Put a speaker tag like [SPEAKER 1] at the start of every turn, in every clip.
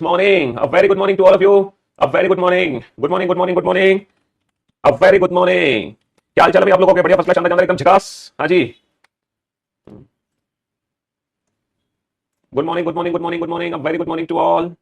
[SPEAKER 1] morning. A very good morning to all of you. A very good morning. Good morning, good morning, good morning. A very good morning. क्या हाल चाल है भाई आप लोगों के? बढ़िया, फर्स्ट क्लास, शानदार, एकदम झकास। हाँ जी। Good morning, good morning, good morning, good morning. A very good morning to all.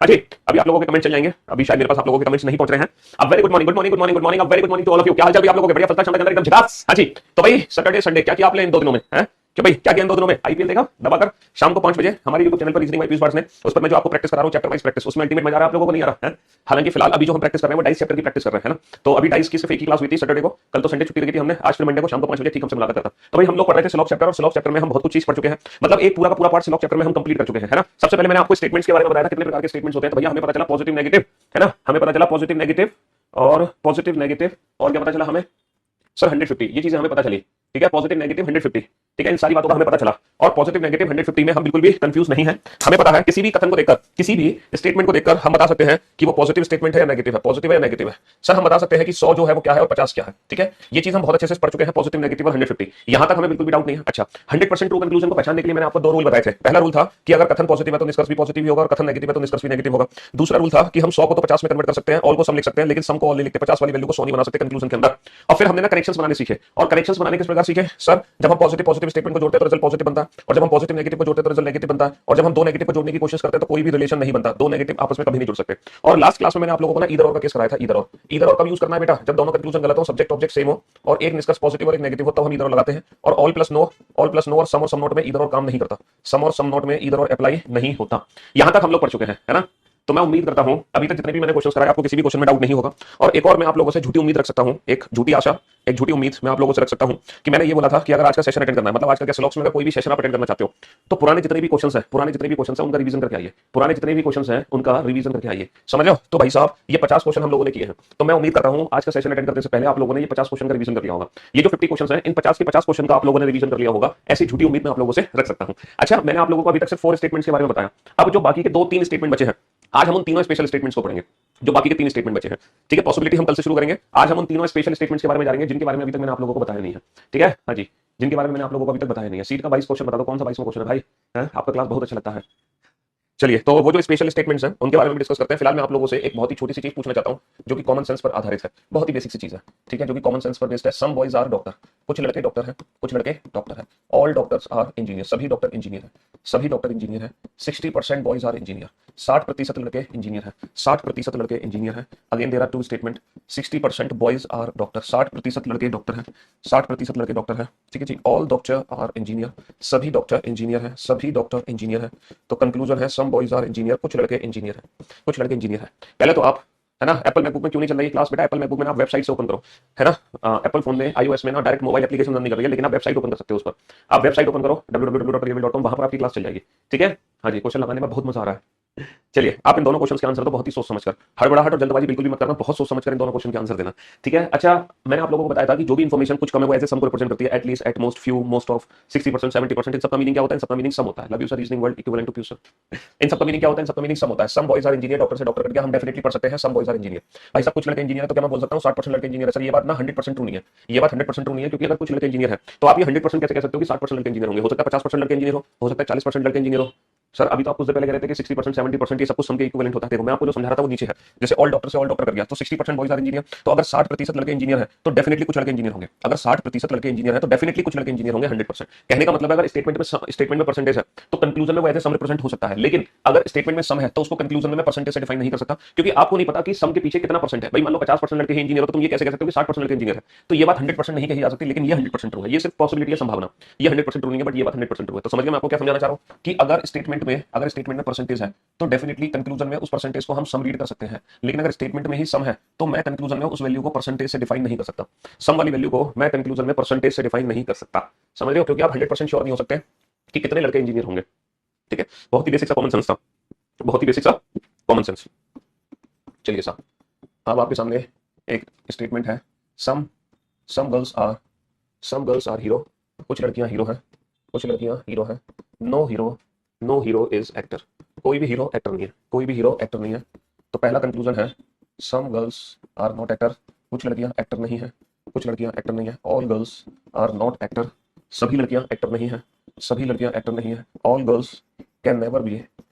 [SPEAKER 1] हाँ जी। अभी आप लोगों के कमेंट चल जाएंगे, अभी शायद मेरे पास आप लोगों के कमेंट्स नहीं पहुंच रहे हैं। अब very good morning, good morning, good morning, good morning. अब very good morning to all of you. क्या हाल चाल भी आप लोगों के? बढ़िया, फर्स्ट क्लास, शानदार, एकदम झकास। हाँ जी। तो भाई सैटरडे संडे क्या किया आपने इन 2 दिनों में? है कि भाई क्या किया इन 2 दिनों में? आईपीएल देखा दबाकर शाम को 5 बजे हमारे यूट्यूब चैनल पर रीजनिंग बाय पीयूष पार्ट्स ने, उस पर मैं जो आपको प्रैक्टिस करा रहा हूँ चैप्टर वाइज प्रैक्टिस, उसमें अल्टीमेट मजा आ रहा है आप लोगों को? नहीं आ रहा है? हालांकि फिलहाल अभी जो हम प्रैक्टिस कर रहे हैं वो डाइस चैप्टर की प्रैक्टिस कर रहे हैं ना। तो अभी डाइस की सिर्फ एक ही क्लास हुई थी सैटरडे को, कल तो संडे छुट्टी रखी थी हमने, आज फिर मंडे को शाम को 5 बजे ठीक हमसे मुलाकात करता। तो भाई हम लोग पढ़ रहे थे स्लॉक चैप्टर, और स्लॉक चैप्टर में हम बहुत कुछ चीज पढ़ चुके हैं। मतलब एक पूरा का पूरा पार्ट स्लॉक चैप्टर में हम कंप्लीट कर चुके हैं, है ना। सबसे पहले मैंने आपको स्टेटमेंट्स के बारे में बताया था, कितने प्रकार के स्टेटमेंट्स होते हैं। तो भैया हमें पता चला पॉजिटिव नेगेटिव, है ना। हमें पता चला पॉजिटिव नेगेटिव और पॉजिटिव नेगेटिव, और क्या पता चला हमें? सर 150, ये चीजें हमें पता चली। ठीक है, पॉजिटिव नेगेटिव 150, ठीक है, इन सारी बातों का हमें पता चला। और पॉजिटिव नेगेटिव 150 में हम बिल्कुल भी कंफ्यूज नहीं है। हमें पता है किसी भी कथन को देखकर, किसी भी स्टेटमेंट को देखकर हम बता सकते हैं कि वो पॉजिटिव स्टेटमेंट है या नेगेटिव है, पॉजिटिव है या नेगेटिव है। सर हम बता सकते हैं कि 100 जो है वो क्या है और 50 क्या है। ठीक है, ये चीज हम बहुत अच्छे से पढ़ चुके हैं, पॉजिटिव नेगेटिव और 150, यहां तक हमें बिल्कुल भी डाउट नहीं है। अच्छा, 100% ट्रू कंक्लूजन को पहचानने के लिए मैंने आपको 2 रूल बताए थे। पहला रूल था कि अगर कथन पॉजिटिव है तो निष्कर्ष भी पॉजिटिव ही होगा, और कथन नेगेटिव है तो निष्कर्ष भी नेगेटिव होगा। दूसरा रूल था कि हम 100 को तो 50 में कन्वर्ट कर सकते हैं, ऑल को सम लिख सकते हैं, लेकिन सम को ऑल नहीं लिखते, 50 वाली वैल्यू को 100 नहीं बना सकते कंक्लूजन के अंदर। और फिर हमने ना करेक्शंस बनाने सीखे, और करेक्शंस बनाने किस प्रकार सीखे सर? जब हम पॉजिटिव स्टेटमेंट को जोड़ते हैं तो रिजल्ट पॉजिटिव बनता है, और जब हम पॉजिटिव नेगेटिव को जोड़ते हैं तो रिजल्ट नेगेटिव बनता है, और जब हम दो नेगेटिव को जोड़ने की कोशिश करते हैं तो कोई भी रिलेशन नहीं बनता, दो नेगेटिव आपस में कभी नहीं जुड़ सकते। और लास्ट क्लास में मैंने आप लोगों को ना ईदर और का केस कराया था। ईदर और कब यूज करना है बेटा? जब दोनों कंक्लूजन गलत हो, सब्जेक्ट ऑब्जेक्ट सेम हो, और एक निष्कर्ष पॉजिटिव और एक नेगेटिव हो, तो हम ईदर और लगाते हैं। और ऑल प्लस नो और सम नोट में ईदर और काम नहीं करता, सम और सम नोट में ईदर और अप्लाई नहीं होता। यहां तक हम लोग पढ़ चुके हैं, है ना। तो मैं उम्मीद करता हूं अभी तक जितने भी मैंने क्वेश्चन कराए आपको किसी भी क्वेश्चन में डाउट नहीं होगा। और एक और मैं आप लोगों से झूठी उम्मीद रख सकता हूं, एक झूठी आशा, एक झूठी उम्मीद मैं आप लोगों से रख सकता हूं कि मैंने ये बोला था कि अगर आज का सेशन अटेंड करना है, मतलब आजकल के स्लॉक्स में अगर कोई भी सेशन आप अटेंड करना चाहते हो, तो पुराने जितने भी क्वेश्चन है उनका रिवीजन करके आइए। पुराने जितने भी क्वेश्चन है उनका रिवीजन करके आइए, समझ लो। तो भाई साहब ये 50 क्वेश्चन हम लोगों ने किए हैं, तो मैं उम्मीद करता हूं आज का सेशन अटेंड करने से पहले आप लोगों ने ये 50 क्वेश्चन का रिवीजन कर लिया होगा। ये जो 50 क्वेश्चन है, इन 50 के 50 क्वेश्चन का आप लोगों ने रिवीजन कर लिया होगा, ऐसी झूठी उम्मीद मैं आप लोगों से रख सकता हूं। अच्छा, मैंने आप लोगों को अभी तक सिर्फ 4 स्टेटमेंट्स के बारे में बताया। अब जो बाकी के 2-3 स्टेटमेंट बचे हैं, आज हम उन तीनों स्पेशल स्टेटमेंट्स को पढ़ेंगे, जो बाकी के 3 स्टेटमेंट बचे हैं। ठीक है, पॉसिबिलिटी हम कल से शुरू करेंगे। आज हम उन तीनों स्पेशल स्टेटमेंट्स के बारे में जानेंगे जिनके बारे में अभी तक मैंने आप लोगों को बताया नहीं है। ठीक है, हाँ जी, जिनके बारे में मैंने आप लोगों को अभी तक बताया नहीं है। सीट का 22 क्वेश्चन बता दो, कौन सा 22वां क्वेश्चन है भाई? आपका क्लास बहुत अच्छा लगता है। चलिए, तो वो जो स्पेशल स्टेटमेंट्स हैं उनके बारे में डिस्कस करते हैं। फिलहाल मैं आप लोगों से एक बहुत ही छोटी सी चीज पूछना चाहता हूं, जो कि कॉमन सेंस पर आधारित है, बहुत ही बेसिक सी चीज है। ठीक है, जो कि कॉमन सेंस पर बेस्ड है। सम बॉयज आर डॉक्टर, कुछ लड़के डॉक्टर हैं, कुछ लड़के डॉक्टर हैं। ऑल डॉक्टर्स आर इंजीनियर, सभी डॉक्टर इंजीनियर हैं, सभी डॉक्टर इंजीनियर हैं। 60% बॉयज आर इंजीनियर, 60% लड़के इंजीनियर हैं, 60% लड़के इंजीनियर हैं। Again there are 2 statement, 60% boys are doctor, 60% लड़के डॉक्टर हैं, 60% लड़के डॉक्टर हैं। ठीक है जी, ऑल डॉक्टर आर इंजीनियर, सभी डॉक्टर इंजीनियर हैं, सभी डॉक्टर इंजीनियर हैं। तो कंक्लूजन है सम बॉयज आर इंजीनियर, कुछ लड़के इंजीनियर हैं, कुछ लड़के इंजीनियर हैं। पहले तो आप, है ना, एप्पल मैकबुक में क्यों नहीं चल रही क्लास बेटा? एप्पल मैकबुक में आप वेबसाइट से ओपन करो, है ना। एप्पल फोन में आईओएस में ना डायरेक्ट मोबाइल एप्लीकेशन रन नहीं कर रही है, लेकिन आप वेबसाइट ओपन कर सकते हो उस पर। आप वेबसाइट ओपन करो www.real.com, वहां पर आपकी क्लास चल जाएगी। ठीक है, हाँ जी, क्वेश्चन लगाने में बहुत मजा आ रहा है। चलिए, आप इन दोनों क्वेश्चन के आंसर दो बहुत ही सोच समझकर, हड़बड़ाहट और जल्दबाजी बिल्कुल भी मत करना, बहुत सोच समझकर इन दोनों क्वेश्चन के आंसर देना। ठीक है। अच्छा, मैंने आप लोगों को बताया था कि जो भी इन्फॉर्मेशन कुछ कम है वो ऐसे सम को रिप्रेजेंट करती है, at least, at most, few, most of, 60%, 70%। इन सबका मीनिंग क्या होता है? इन सबका मीनिंग सम होता है। Love you sir, reasoning world equivalent to future. इन सबका मीनिंग क्या होता है? इन सबका मीनिंग सम होता है। Some boys are engineer, doctor से डॉक्टर कट गया, हम डेफिनेटली पढ़ सकते हैं सम बॉयज आर इंजीनियर। भाई सब कुछ लड़के इंजीनियर है, तो क्या मैं बोल सकता हूँ 60% लड़के इंजीनियर है? सर ये बात ना 100% ट्रू नहीं है, ये बात 100% ट्रू नहीं है, क्योंकि अगर कुछ लड़के इंजीनियर है तो आप ये 100% कैसे कह सकते हो कि 60% लड़के इंजीनियर होंगे? हो सकता है 50% लड़के इंजीनियर हो सकता है 40% लड़के इंजीनियर हो। सर अभी तो आप कुछ देर पहले कह रहे थे कि 60% 70% ये सब कुछ सम के इक्विवेलेंट होता है। देखो मैं आपको जो समझा रहा था वो नीचे है। जैसे ऑल डॉक्टर से ऑल डॉक्टर कर गया तो 60% बॉयज आर इंजीनियर, तो अगर 60% लड़के इंजीनियर है तो डेफिनेटली कुछ लड़के इंजीनियर होंगे। अगर 60% लड़के इंजीनियर है तो डेफिनेटली कुछ लड़के इंजीनियर होंगे 100%। कहने का मतलब है अगर स्टेटमेंट में परसेंटेज है तो कंक्लूजन में वो ऐसे सम रिप्रेजेंट हो सकता है, लेकिन अगर स्टेटमेंट में सम है तो उसको कंक्लूजन में परसेंटेज से डिफाइन नहीं कर सकता, क्योंकि आपको नहीं पता कि सम के पीछे कितना परसेंट है। भाई मान लो 50% लड़के इंजीनियर हो तो तुम ये कैसे कह सकते हो कि 60% लड़के इंजीनियर है? तो ये बात 100% नहीं कही जा सकती, लेकिन ये 100% ट्रू है। ये सिर्फ पॉसिबिलिटी है, संभावना। ये 100% ट्रू नहीं है, बट ये बात 100% ट्रू है। तो समझ गए मैं आपको क्या समझाना चाह रहा हूं कि अगर स्टेटमेंट में परसेंटेज है तो डेफिनेटली कंक्लूजन में उस परसेंटेज को हम सम रीड कर सकते हैं, लेकिन अगर स्टेटमेंट में ही सम है तो मैं कंक्लूजन में उस वैल्यू को परसेंटेज से डिफाइन नहीं कर सकता। सम वाली वैल्यू को मैं कंक्लूजन में परसेंटेज से डिफाइन नहीं कर सकता, समझ रहे हो? क्योंकि आप 100% श्योर नहीं हो सकते कि कितने लड़के इंजीनियर होंगे। ठीक है, बहुत ही बेसिक सा कॉमन सेंस था, बहुत ही बेसिक सा कॉमन सेंस। चलिए साहब, अब आपके सामने एक स्टेटमेंट है, सम सम गर्ल्स आर हीरो, कुछ लड़कियां हीरो हैं, कुछ लड़कियां हीरो हैं। नो हीरो इज एक्टर, कोई भी हीरो एक्टर नहीं है, कोई भी हीरो एक्टर नहीं है। तो पहला कंक्लूजन है some girls are not actor, कुछ लड़कियां एक्टर नहीं है, कुछ लड़कियां एक्टर नहीं है, all girls are not actor, सभी लड़कियां एक्टर नहीं है, सभी लड़कियां एक्टर नहीं है, all girls can never be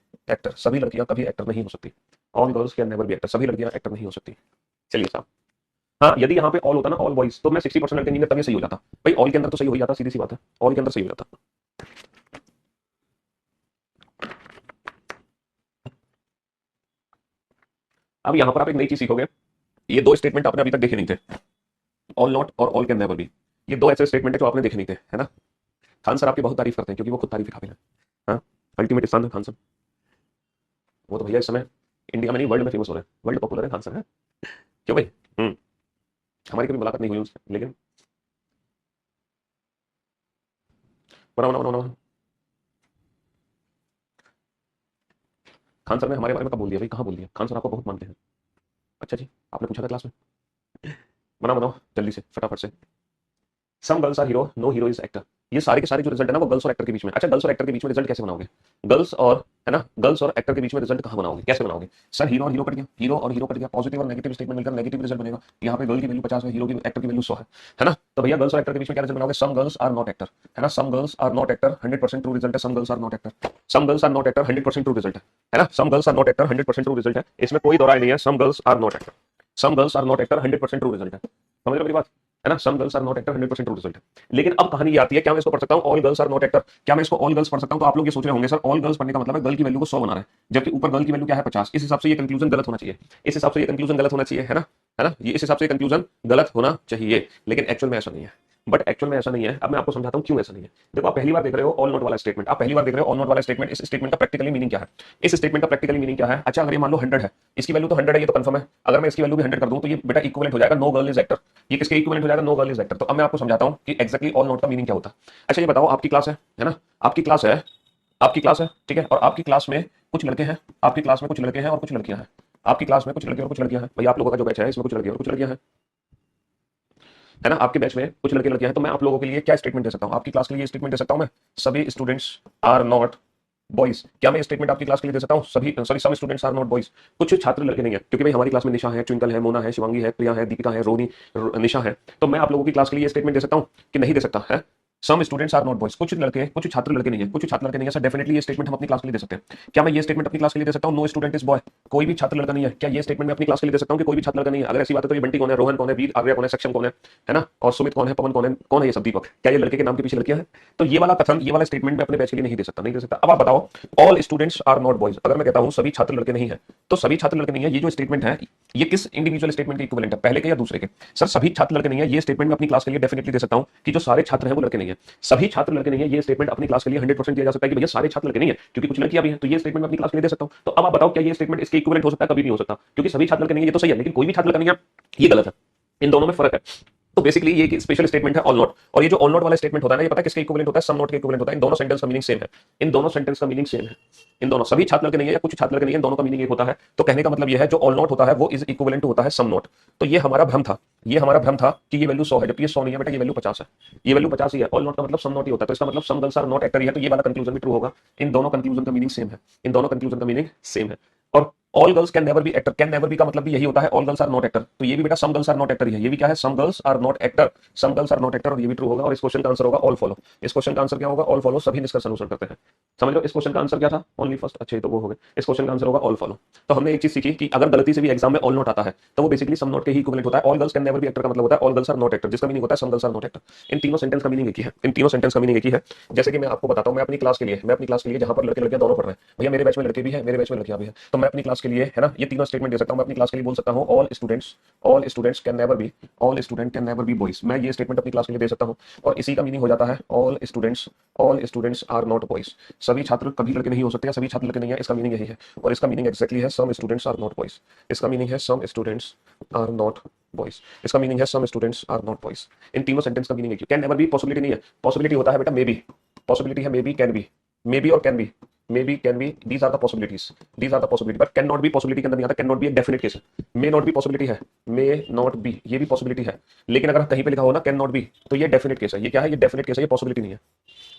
[SPEAKER 1] actor, सभी लड़कियां कभी एक्टर नहीं हो सकती, all girls can never be actor, सभी लड़कियां एक्टर नहीं हो सकती। चलिए साहब, हाँ यदि यहाँ पे ऑल होता ना, ऑल बॉयज, तो मैं 60% लड़के नहीं, तब ये सही हो जाता भाई, ऑल के अंदर तो सही हो ही जाता, सीधी सी बात है, ऑल के अंदर सही हो जाता। अब यहाँ पर आप एक नई चीज सीखोगे, ये दो स्टेटमेंट आपने अभी तक देखे नहीं थे, ऑल नॉट और ऑल कैन नेवर बी, ये दो ऐसे स्टेटमेंट है जो आपने देखे नहीं थे, है ना। खान सर आपकी बहुत तारीफ करते हैं क्योंकि वो खुद तारीफ के काबिल है, हाँ, अल्टीमेट इंसान है खान सर, वो तो भैया इस समय इंडिया में नहीं वर्ल्ड में फेमस हो रहे हैं, वर्ल्ड पॉपुलर है खान सर है, क्यों भाई। हमारी कभी मुलाकात नहीं हुई उनसे, लेकिन बना बना बना बना। खान सर ने हमारे बारे में कब बोल दिया भाई, कहाँ बोल दिया, खान सर आपको बहुत मानते हैं। अच्छा जी, आपने पूछा था क्लास में, बनाओ बनाओ जल्दी से फटाफट से। Some girls are hero, no hero is actor, ये सारे के सारे जो रिजल्ट है ना वो गर्ल्स और एक्टर के बीच में। अच्छा, गर्ल्स और एक्टर के बीच में रिजल्ट कैसे बनाओगे, गर्ल्स और, है ना, गर्ल्स और एक्टर के बीच में रिजल्ट कहाँ बनाओगे, कैसे बनाओगे सर, हीरो और हीरो कट गया, हीरो और हीरो कट गया, पॉजिटिव और नेगेटिव स्टेटमेंट मिलकर नेगेटिव रिजल्ट बनेगा, यहाँ पे गर्ल की वैल्यू 50 है, हीरो की, एक्टर की वैल्यू 100 है ना। तो भैया गर्ल्स और एक्टर के बीच में क्या रिजल्ट बनाओगे, some girls are not actor, है ना, some girls are not actor 100% true result है, some girls are not actor, some girls are not actor 100% true result है ना, some girls are not actor 100% true result है, इसमें कोई दो राय नहीं है, some girls are not actor, some girls are not actor 100% true result है, समझ रहे हो मेरी बात, है ना, some girls are not actor 100% true result है। लेकिन अब कहानी ये आती है, क्या मैं इसको पढ़ सकता हूँ all girls are not actor, क्या मैं इसको ऑल गर्ल्स पढ़ सकता हूँ, तो आप लोग ये सोच रहे होंगे सर ऑल गर्ल्स पढ़ने का मतलब है गर्ल की वैल्यू को 100 बना रहे हैं, जबकि ऊपर गर्ल की वैल्यू क्या है 50, इस हिसाब से ये कंक्लूजन गलत होना चाहिए, इस हिसाब से ये कंक्लूजन गलत होना चाहिए, है ना, ये इस हिसाब से कंक्लूजन गलत होना चाहिए, लेकिन एक्चुअल में ऐसा नहीं है, बट एक्चुअल में ऐसा नहीं है। अब मैं आपको समझाता हूं क्यों ऐसा नहीं है। देखो, आप पहली बार देख रहे हो ऑल नोट वाला स्टेटमेंट, आप पहली बार देख रहे हो ऑल नोट वाला स्टेटमेंट, इस स्टेटमेंट का प्रैक्टिकली मीनिंग क्या है, इस स्टेटमेंट का प्रैक्टिकली मीनिंग क्या है। अच्छा, अगर ये मान लो 100 है, इसकी वैल्यू तो 100 है, ये तो कंफर्म है, अगर मैं इसकी वैल्यू भी 100 कर दूं तो ये बेटा इक्विवेलेंट हो जाएगा नो गर्ल इज एक्टर, ये किसके इक्विवेलेंट हो जाएगा, नो गर्ल इज एक्टर। तो अब मैं आपको समझाता हूं कि एक्जैक्टली ऑल नोट का मीनिंग क्या होता है। अच्छा, ये बताओ, आपकी क्लास है ना, आपकी क्लास है, आपकी क्लास है, ठीक है, और आपकी क्लास में कुछ लड़के हैं, आपकी क्लास में कुछ लड़के हैं और कुछ लड़कियां हैं, आपकी क्लास में कुछ लड़के और कुछ लड़कियां हैं, भाई आप लोगों का जो बैच है इसमें कुछ लड़के और कुछ लड़कियां हैं, है ना, आपके बैच में कुछ लड़के लड़कियां हैं, तो मैं आप लोगों के लिए क्या स्टेटमेंट दे सकता हूं, आपकी क्लास के लिए स्टेटमेंट दे सकता हूं मैं, सभी स्टूडेंट्स आर नॉट बॉयज, क्या मैं स्टेटमेंट आपकी क्लास के लिए दे सकता हूं, सभी, sorry, some students are not boys, कुछ छात्र लड़के नहीं है, क्योंकि भाई हमारी क्लास में निशा है, ट्विंकल है, मोना है, शिवांगी है, प्रिया है, दीपिका है, रोनी, निशा है, तो मैं आप लोगों की क्लास के लिए स्टेटमेंट दे सकता हूं कि नहीं दे सकता है, some students are not boys, कुछ लड़के, कुछ छात्र लड़के नहीं है, कुछ छात्र लड़के नहीं है सर, डेफिनेटली ये स्टेटमेंट हम अपनी क्लास के लिए दे सकते हैं। क्या मैं ये स्टेटमेंट अपनी क्लास के लिए दे सकता हूं, नो स्टूडेंट इज बॉय, कोई भी छात्र लड़का नहीं है, क्या ये स्टेटमेंट मैं अपनी क्लास के लिए दे सकता हूं कि कोई भी छात्र लड़का नहीं है। अगर ऐसी बात है तो ये बंटी कौन है, रोहन कौन है, वीर आर्या कौन है, सक्षम कौन है ना, और सुमित कौन है, पवन कौन है ये सब, दीपक, क्या ये लड़के के नाम के पीछे लड़कियां हैं। तो ये वाला कथन, ये वाला स्टेटमेंट मैं अपने बैच के लिए नहीं दे सकता, नहीं दे सकता। अब आप बताओ, all students are not boys, अगर मैं कहता हूं सभी छात्र लड़के नहीं है, तो सभी छात्र लड़के नहीं है, ये जो स्टेटमेंट है ये किस इंडिविजुअल स्टेटमेंट के इक्विवेलेंट है, पहले के या दूसरे के। सर, सभी छात्र लड़के नहीं है, ये स्टेटमेंट मैं अपनी क्लास के लिए डेफिनेटली दे सकता हूं कि जो सारे छात्र हैं वो लड़के नहीं है, सभी छात्र लड़के नहीं है, ये स्टेटमेंट अपनी क्लास के लिए 100% दिया जा सकता है कि भैया सारे छात्र लड़के नहीं है, क्योंकि कुछ लड़कियां भी हैं, तो ये स्टेटमेंट मैं अपनी क्लास के लिए दे सकता हूं। तो अब आप बताओ, क्या ये स्टेटमेंट इसके इक्विवेलेंट हो सकता है, कभी नहीं हो सकता, क्योंकि सभी छात्र लड़के नहीं है, ये तो सही है, लेकिन कोई भी छात्र लड़का नहीं है, ये गलत है, इन दोनों में फर्क है। तो बेसिकली ये स्पेशल स्टेटमेंट है ऑल नॉट, और ये जो ऑल नॉट वाला स्टेटमेंट होता है ना, ये पता है किसके इक्विवेलेंट होता है, सम नॉट के इक्विवेलेंट होता है। इन दोनों सेंटेंस का मीनिंग सेम है, इन दोनों सेंटेंस का मीनिंग सेम है, इन दोनों, सभी छात्र के नहीं है या कुछ छात्र के नहीं है, इन दोनों का मीनिंग एक होता है। तो कहने का मतलब ये है, जो ऑल नॉट होता है वो इज इक्विवेलेंट होता है सम नॉट। तो ये हमारा भ्रम था, ये हमारा भ्रम था कि ये वैल्यू 100 है, जबकि ये 100 नहीं है बेटा, ये वैल्यू 50 है, ये वैल्यू 50 ही है। ऑल नॉट का मतलब सम नॉट ही होता है, तो इसका मतलब some girls are not actor ही है, तो ये वाला कंक्लूजन भी ट्रू होगा। इन दोनों कंक्लूजन का मीनिंग सेम है, इन दोनों कंक्लूजन का मीनिंग सेम है। और all girls can never be actor, can never be का मतलब भी यही होता है, all girls are not actor, तो ये भी बेटा some girls are not actor ही है, ये भी क्या है, some girls are not actor, some girls are not actor, और ये भी ट्रू होगा। और इस क्वेश्चन का आंसर होगा ऑल फॉलो, इस क्वेश्चन का आंसर क्या होगा, ऑल फॉलो, सभी निष्कर्ष अनुसरण करते हैं। समझ लो, इस क्वेश्चन का आंसर क्या था, ओनली फर्स्ट, अच्छे तो वो हो गए, इस क्वेश्चन का आंसर होगा ऑल फॉलो। तो हमने एक चीज सीखी कि अगर गलती से भी एग्जाम में ऑल नॉट आता है तो वो बेसिकली सम नॉट के ही इक्विवेलेंट होता है। All girls can never be actor का मतलब होता है all girls are not actor, जिसका मीनिंग होता है some girls are not actor. इन तीनों सेंटेंस का मीनिंग एक ही है, इन तीनों सेंटेंस का मीनिंग एक ही है। जैसे कि मैं आपको बताता हूं, मैं अपनी क्लास के लिए जहां पर लड़के लड़कियां दोनों पढ़ रहे हैं, भैया मेरे बैच में लड़के भी है, मेरे बैच में लड़कियां भी है, तो मैं अपनी क्लास के लिए, है ना, ये तीनों स्टेटमेंट दे सकता हूं। मैं अपनी क्लास के लिए बोल सकता हूं all students can never be, all student can never B boys, मैं ये स्टेटमेंट अपनी क्लास के लिए दे सकता हूं। और इसी का मीनिंग हो जाता है all students are not boys, सभी छात्र कभी लड़के नहीं हो सकते, सभी छात्र लड़के नहीं है, इसका मीनिंग यही है। और इसका मीनिंग एक्जैक्टली है some students are not boys, इसका मीनिंग है some students are not boys, इसका मीनिंग है some students are not boys. इन तीनों सेंटेंस का मीनिंग है। कैन नेवर बी पॉसिबिलिटी नहीं है, पॉसिबिलिटी होता है बेटा मे बी, पॉसिबिलिटी है may be, can be, may be और can be, may be, can be, these are the possibilities, these are the possibility, but can not be possibility के अंदर नहीं आता। कैन नॉट बी एक डेफिनेट केस है, may not be possibility है, may not B ये भी possibility है, लेकिन अगर कहीं पे लिखा हो ना कैन नॉट बी, तो ये डेफिनेट केस है। ये क्या है, ये डेफिनेट केस है, ये पॉसिबिलिटी नहीं है,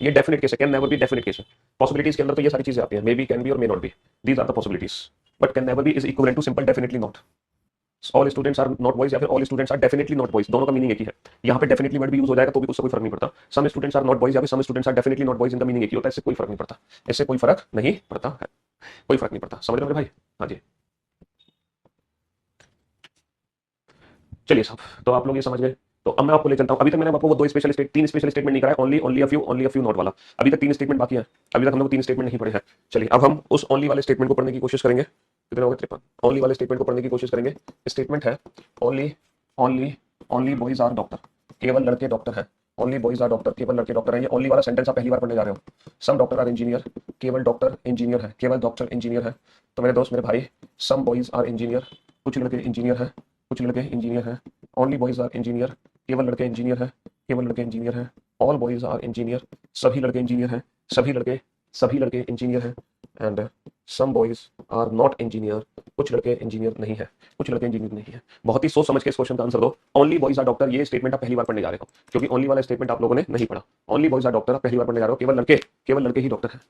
[SPEAKER 1] ये डेफिनेट केस है। Can never B definite case है, पॉसिबिलिटीज के अंदर तो ये सारी चीजें आती हैं, मे बी, कैन बी और may not be, these are the possibilities, but can never be is equivalent to simple definitely not. All students are not boys या फिर all students are definitely not boys, दोनों का meaning एक ही है। यहाँ पे definitely word भी use हो जाएगा तो भी उससे कोई फर्क नहीं पड़ता। Some students are not boys या फिर some students are definitely not boys, इनका मीनिंग एक ही होता है, इससे कोई फर्क नहीं पड़ता। इससे कोई फर्क नहीं पड़ता है, कोई फर्क नहीं पड़ता। समझ रहे हो मेरे भाई? हाँ जी। चलिए साहब, तो आप लोग ये समझ गए। तो अब मैं आपको ले चलता हूं। अभी तक मैंने आपको वो तीन स्पेशल स्टेटमेंट नहीं कराए, ओनली अ फ्यू नॉट वाला। अभी तक तीन स्टेटमेंट बाकी है। अभी तक हम लोग तीन स्टेटमेंट नहीं पढ़े हैं। चलिए अब हम उस ओनली वाले स्टेटमेंट को पढ़ने की कोशिश करेंगे। कितने हो गए? 53। ओनली वाले स्टेटमेंट को पढ़ने की कोशिश करेंगे। स्टेटमेंट है only only only boys are doctor, केवल लड़के डॉक्टर हैं। ओनली बॉयज आर डॉक्टर, केवल लड़के डॉक्टर हैं। ये ओनली वाला सेंटेंस आप पहली बार पढ़ने जा रहे हो। सम डॉक्टर आर इंजीनियर, केवल डॉक्टर इंजीनियर है, केवल डॉक्टर इंजीनियर है। तो मेरे दोस्त मेरे भाई, सम बॉयज आर इंजीनियर, कुछ लड़के इंजीनियर हैं, कुछ लड़के इंजीनियर हैं। ओनली बॉयज आर इंजीनियर, केवल लड़के इंजीनियर हैं, केवल लड़के इंजीनियर हैं। ऑल बॉयज आर इंजीनियर, सभी लड़के इंजीनियर हैं, सभी लड़के इंजीनियर हैं। And some boys are not engineer, कुछ लड़के इंजीनियर नहीं है, कुछ लड़के इंजीनियर नहीं है। बहुत ही सोच समझ के इस क्वेश्चन का आंसर दो। ओनली बॉयज आर डॉक्टर, ये स्टेटमेंट आप पहली बार पढ़ने जा रहे हो, क्योंकि ओनली वाला स्टेटमेंट आप लोगों ने नहीं पढ़ा। ओनली बॉयज आर डॉक्टर आप पहली बार पढ़ने जा रहे हो, केवल लड़के ही डॉक्टर हैं।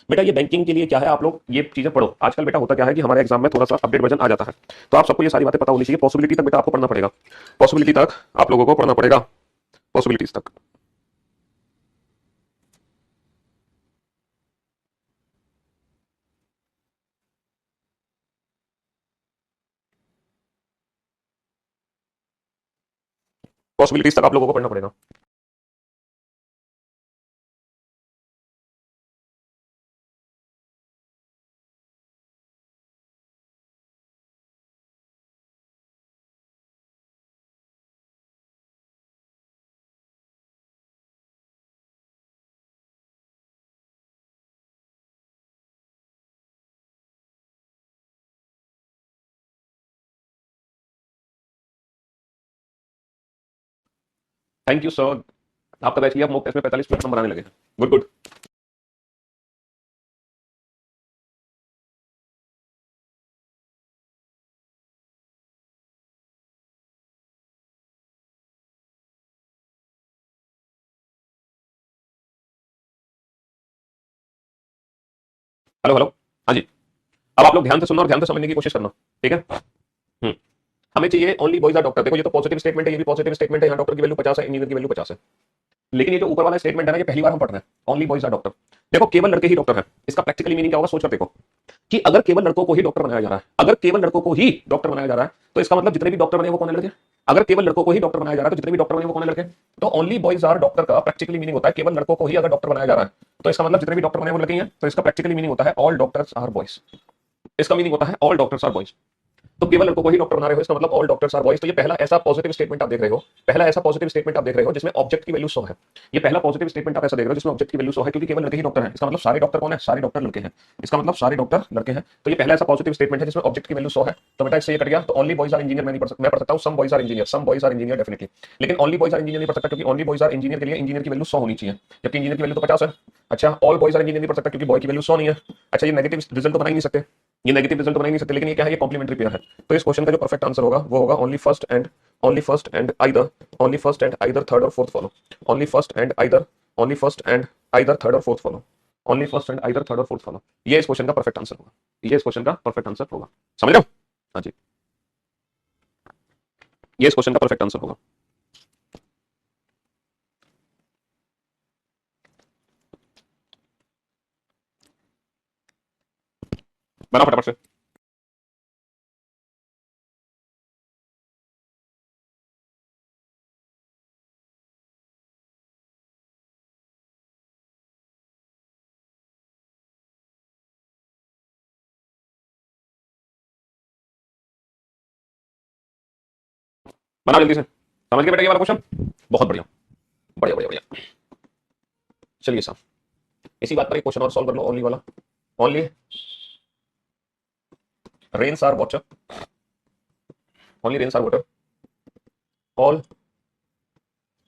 [SPEAKER 1] बेटा ये बैंकिंग के लिए क्या है, आप लोग ये चीजें पढ़ो। आजकल बेटा होता क्या है कि हमारे एग्जाम में थोड़ा सा अपडेट वर्जन आ जाता है, तो आप सबको ये सारी बातें पता होनी चाहिए। पॉसिबिलिटी तक बेटा आपको पढ़ना पड़ेगा, पॉसिबिलिटी तक आप लोगों को पढ़ना पड़ेगा, पॉसिबिलिटीज तक। पॉसिबिलिटीज तक आप लोगों को पढ़ना पड़ेगा। Thank you sir. आपका बैच लिया, मॉक टेस्ट में 45 नंबर आने लगे। Good good. Hello hello. हाँ जी। अब आप लोग ध्यान से सुनना और ध्यान से समझने की कोशिश करना, ठीक है? हम्म। हमें चाहिए ओनली बॉयज आर डॉक्टर। देखो ये तो पॉजिटिव स्टेटमेंट है, ये भी पॉजिटिव स्टेटमेंट है। यहाँ डॉक्टर की वैल्यू 50 है, इंजीनियर की वैल्यू 50 है। लेकिन ये जो ऊपर वाला स्टेटमेंट है ना, ये पहली बार हम पढ़ रहे हैं। Only boys are doctor. देखो केवल लड़के ही डॉक्टर हैं, इसका प्रैक्टिकली मीनिंग क्या होगा, सोच कर देखो। कि अगर केवल लड़कों को ही डॉक्टर बनाया जा रहा है, अगर केवल लड़कों को ही डॉक्टर बनाया जा रहा है, तो इसका मतलब जितने भी डॉक्टर बने वो कौन है? लड़के। अगर केवल लड़कों को ही डॉक्टर बनाया जा रहा है तो जितने भी डॉक्टर बने वो कौन है? लड़के। तो ओनली बॉयज आर डॉक्टर का प्रैक्टिकली मीनिंग होता है केवल लड़कों को ही अगर डॉक्टर बनाया जा रहा है, तो इसका मतलब जितने भी डॉक्टर बने वो लड़के हैं। तो इसका प्रैक्टिकली मीनिंग होता है ऑल डॉक्टर्स आर बॉयज। इसका मीनिंग होता है ऑल डॉक्टर्स आर बॉयज। तो केवल लड़कों को ही डॉक्टर बना रहे हो, इसका मतलब ऑल डॉक्टर्स आर बॉयज। तो ये पहला ऐसा पॉजिटिव स्टेटमेंट आप देख रहे हो, पहला ऐसा पॉजिटिव स्टेटमेंट आप देख रहे हो जिसमें ऑब्जेक्ट की वैल्यू 100 है। ये पहला पॉजिटिव स्टेटमेंट आप ऐसा देख रहे हो जिसमें ऑब्जेक्ट की वैल्यू 100 है, क्योंकि केवल लड़के ही डॉक्टर हैं। इसका मतलब सारे डॉक्टर कौन है? सारे डॉक्टर लड़के हैं। इसका मतलब सारे डॉक्टर लड़के हैं। तो ये पहला ऐसा पॉजिटिव स्टेटमेंट है जिसमें ऑब्जेक्ट की वैल्यू 100 है। तो बेटा इससे ये कट गया। तो ओनली बॉयज आर इंजीनियर मैं नहीं पढ़ सकता, मैं पढ़ सकता हूँ some boys are engineer, some boys are engineer definitely. लेकिन ओनली बॉयज आर इंजीनियर नहीं पढ़ सकता, क्योंकि ओनली बॉयज आर इंजीनियर के लिए इंजीनियर की वैल्यू 100 होनी चाहिए, जबकि इंजीनियर की वैल्यू तो 50 है। अच्छा, ऑल बॉयज आर इंजीनियर नहीं पढ़ सकता क्योंकि बॉय की वैल्यू 100 नहीं है। अच्छा, ये नेगेटिव रिजल्ट तो बना ही नहीं सकते, ये नेगेटिव रिजल्ट तो बना ही नहीं सकते। लेकिन ये क्या है? ये कॉम्प्लीमेंट्री पेयर है। तो इस क्वेश्चन का जो परफेक्ट आंसर होगा वो होगा only first and either, only first and either third और fourth follow, only first and either, only first and either third और fourth follow, only first and either third और फोर्थ फॉलो। ये इस question का perfect answer होगा, ये इस question का परफेक्ट आंसर होगा। समझ रहे हो? हाँ जी, ये इस क्वेश्चन का परफेक्ट आंसर होगा। बना फटाफट से। बना जल्दी से। समझ गए बेटा ये वाला क्वेश्चन? बहुत बढ़िया, बढ़िया बढ़िया बढ़िया। चलिए साहब, इसी बात पर एक क्वेश्चन और सॉल्व कर लो, ओनली वाला। Only rains are water, only rains are water, all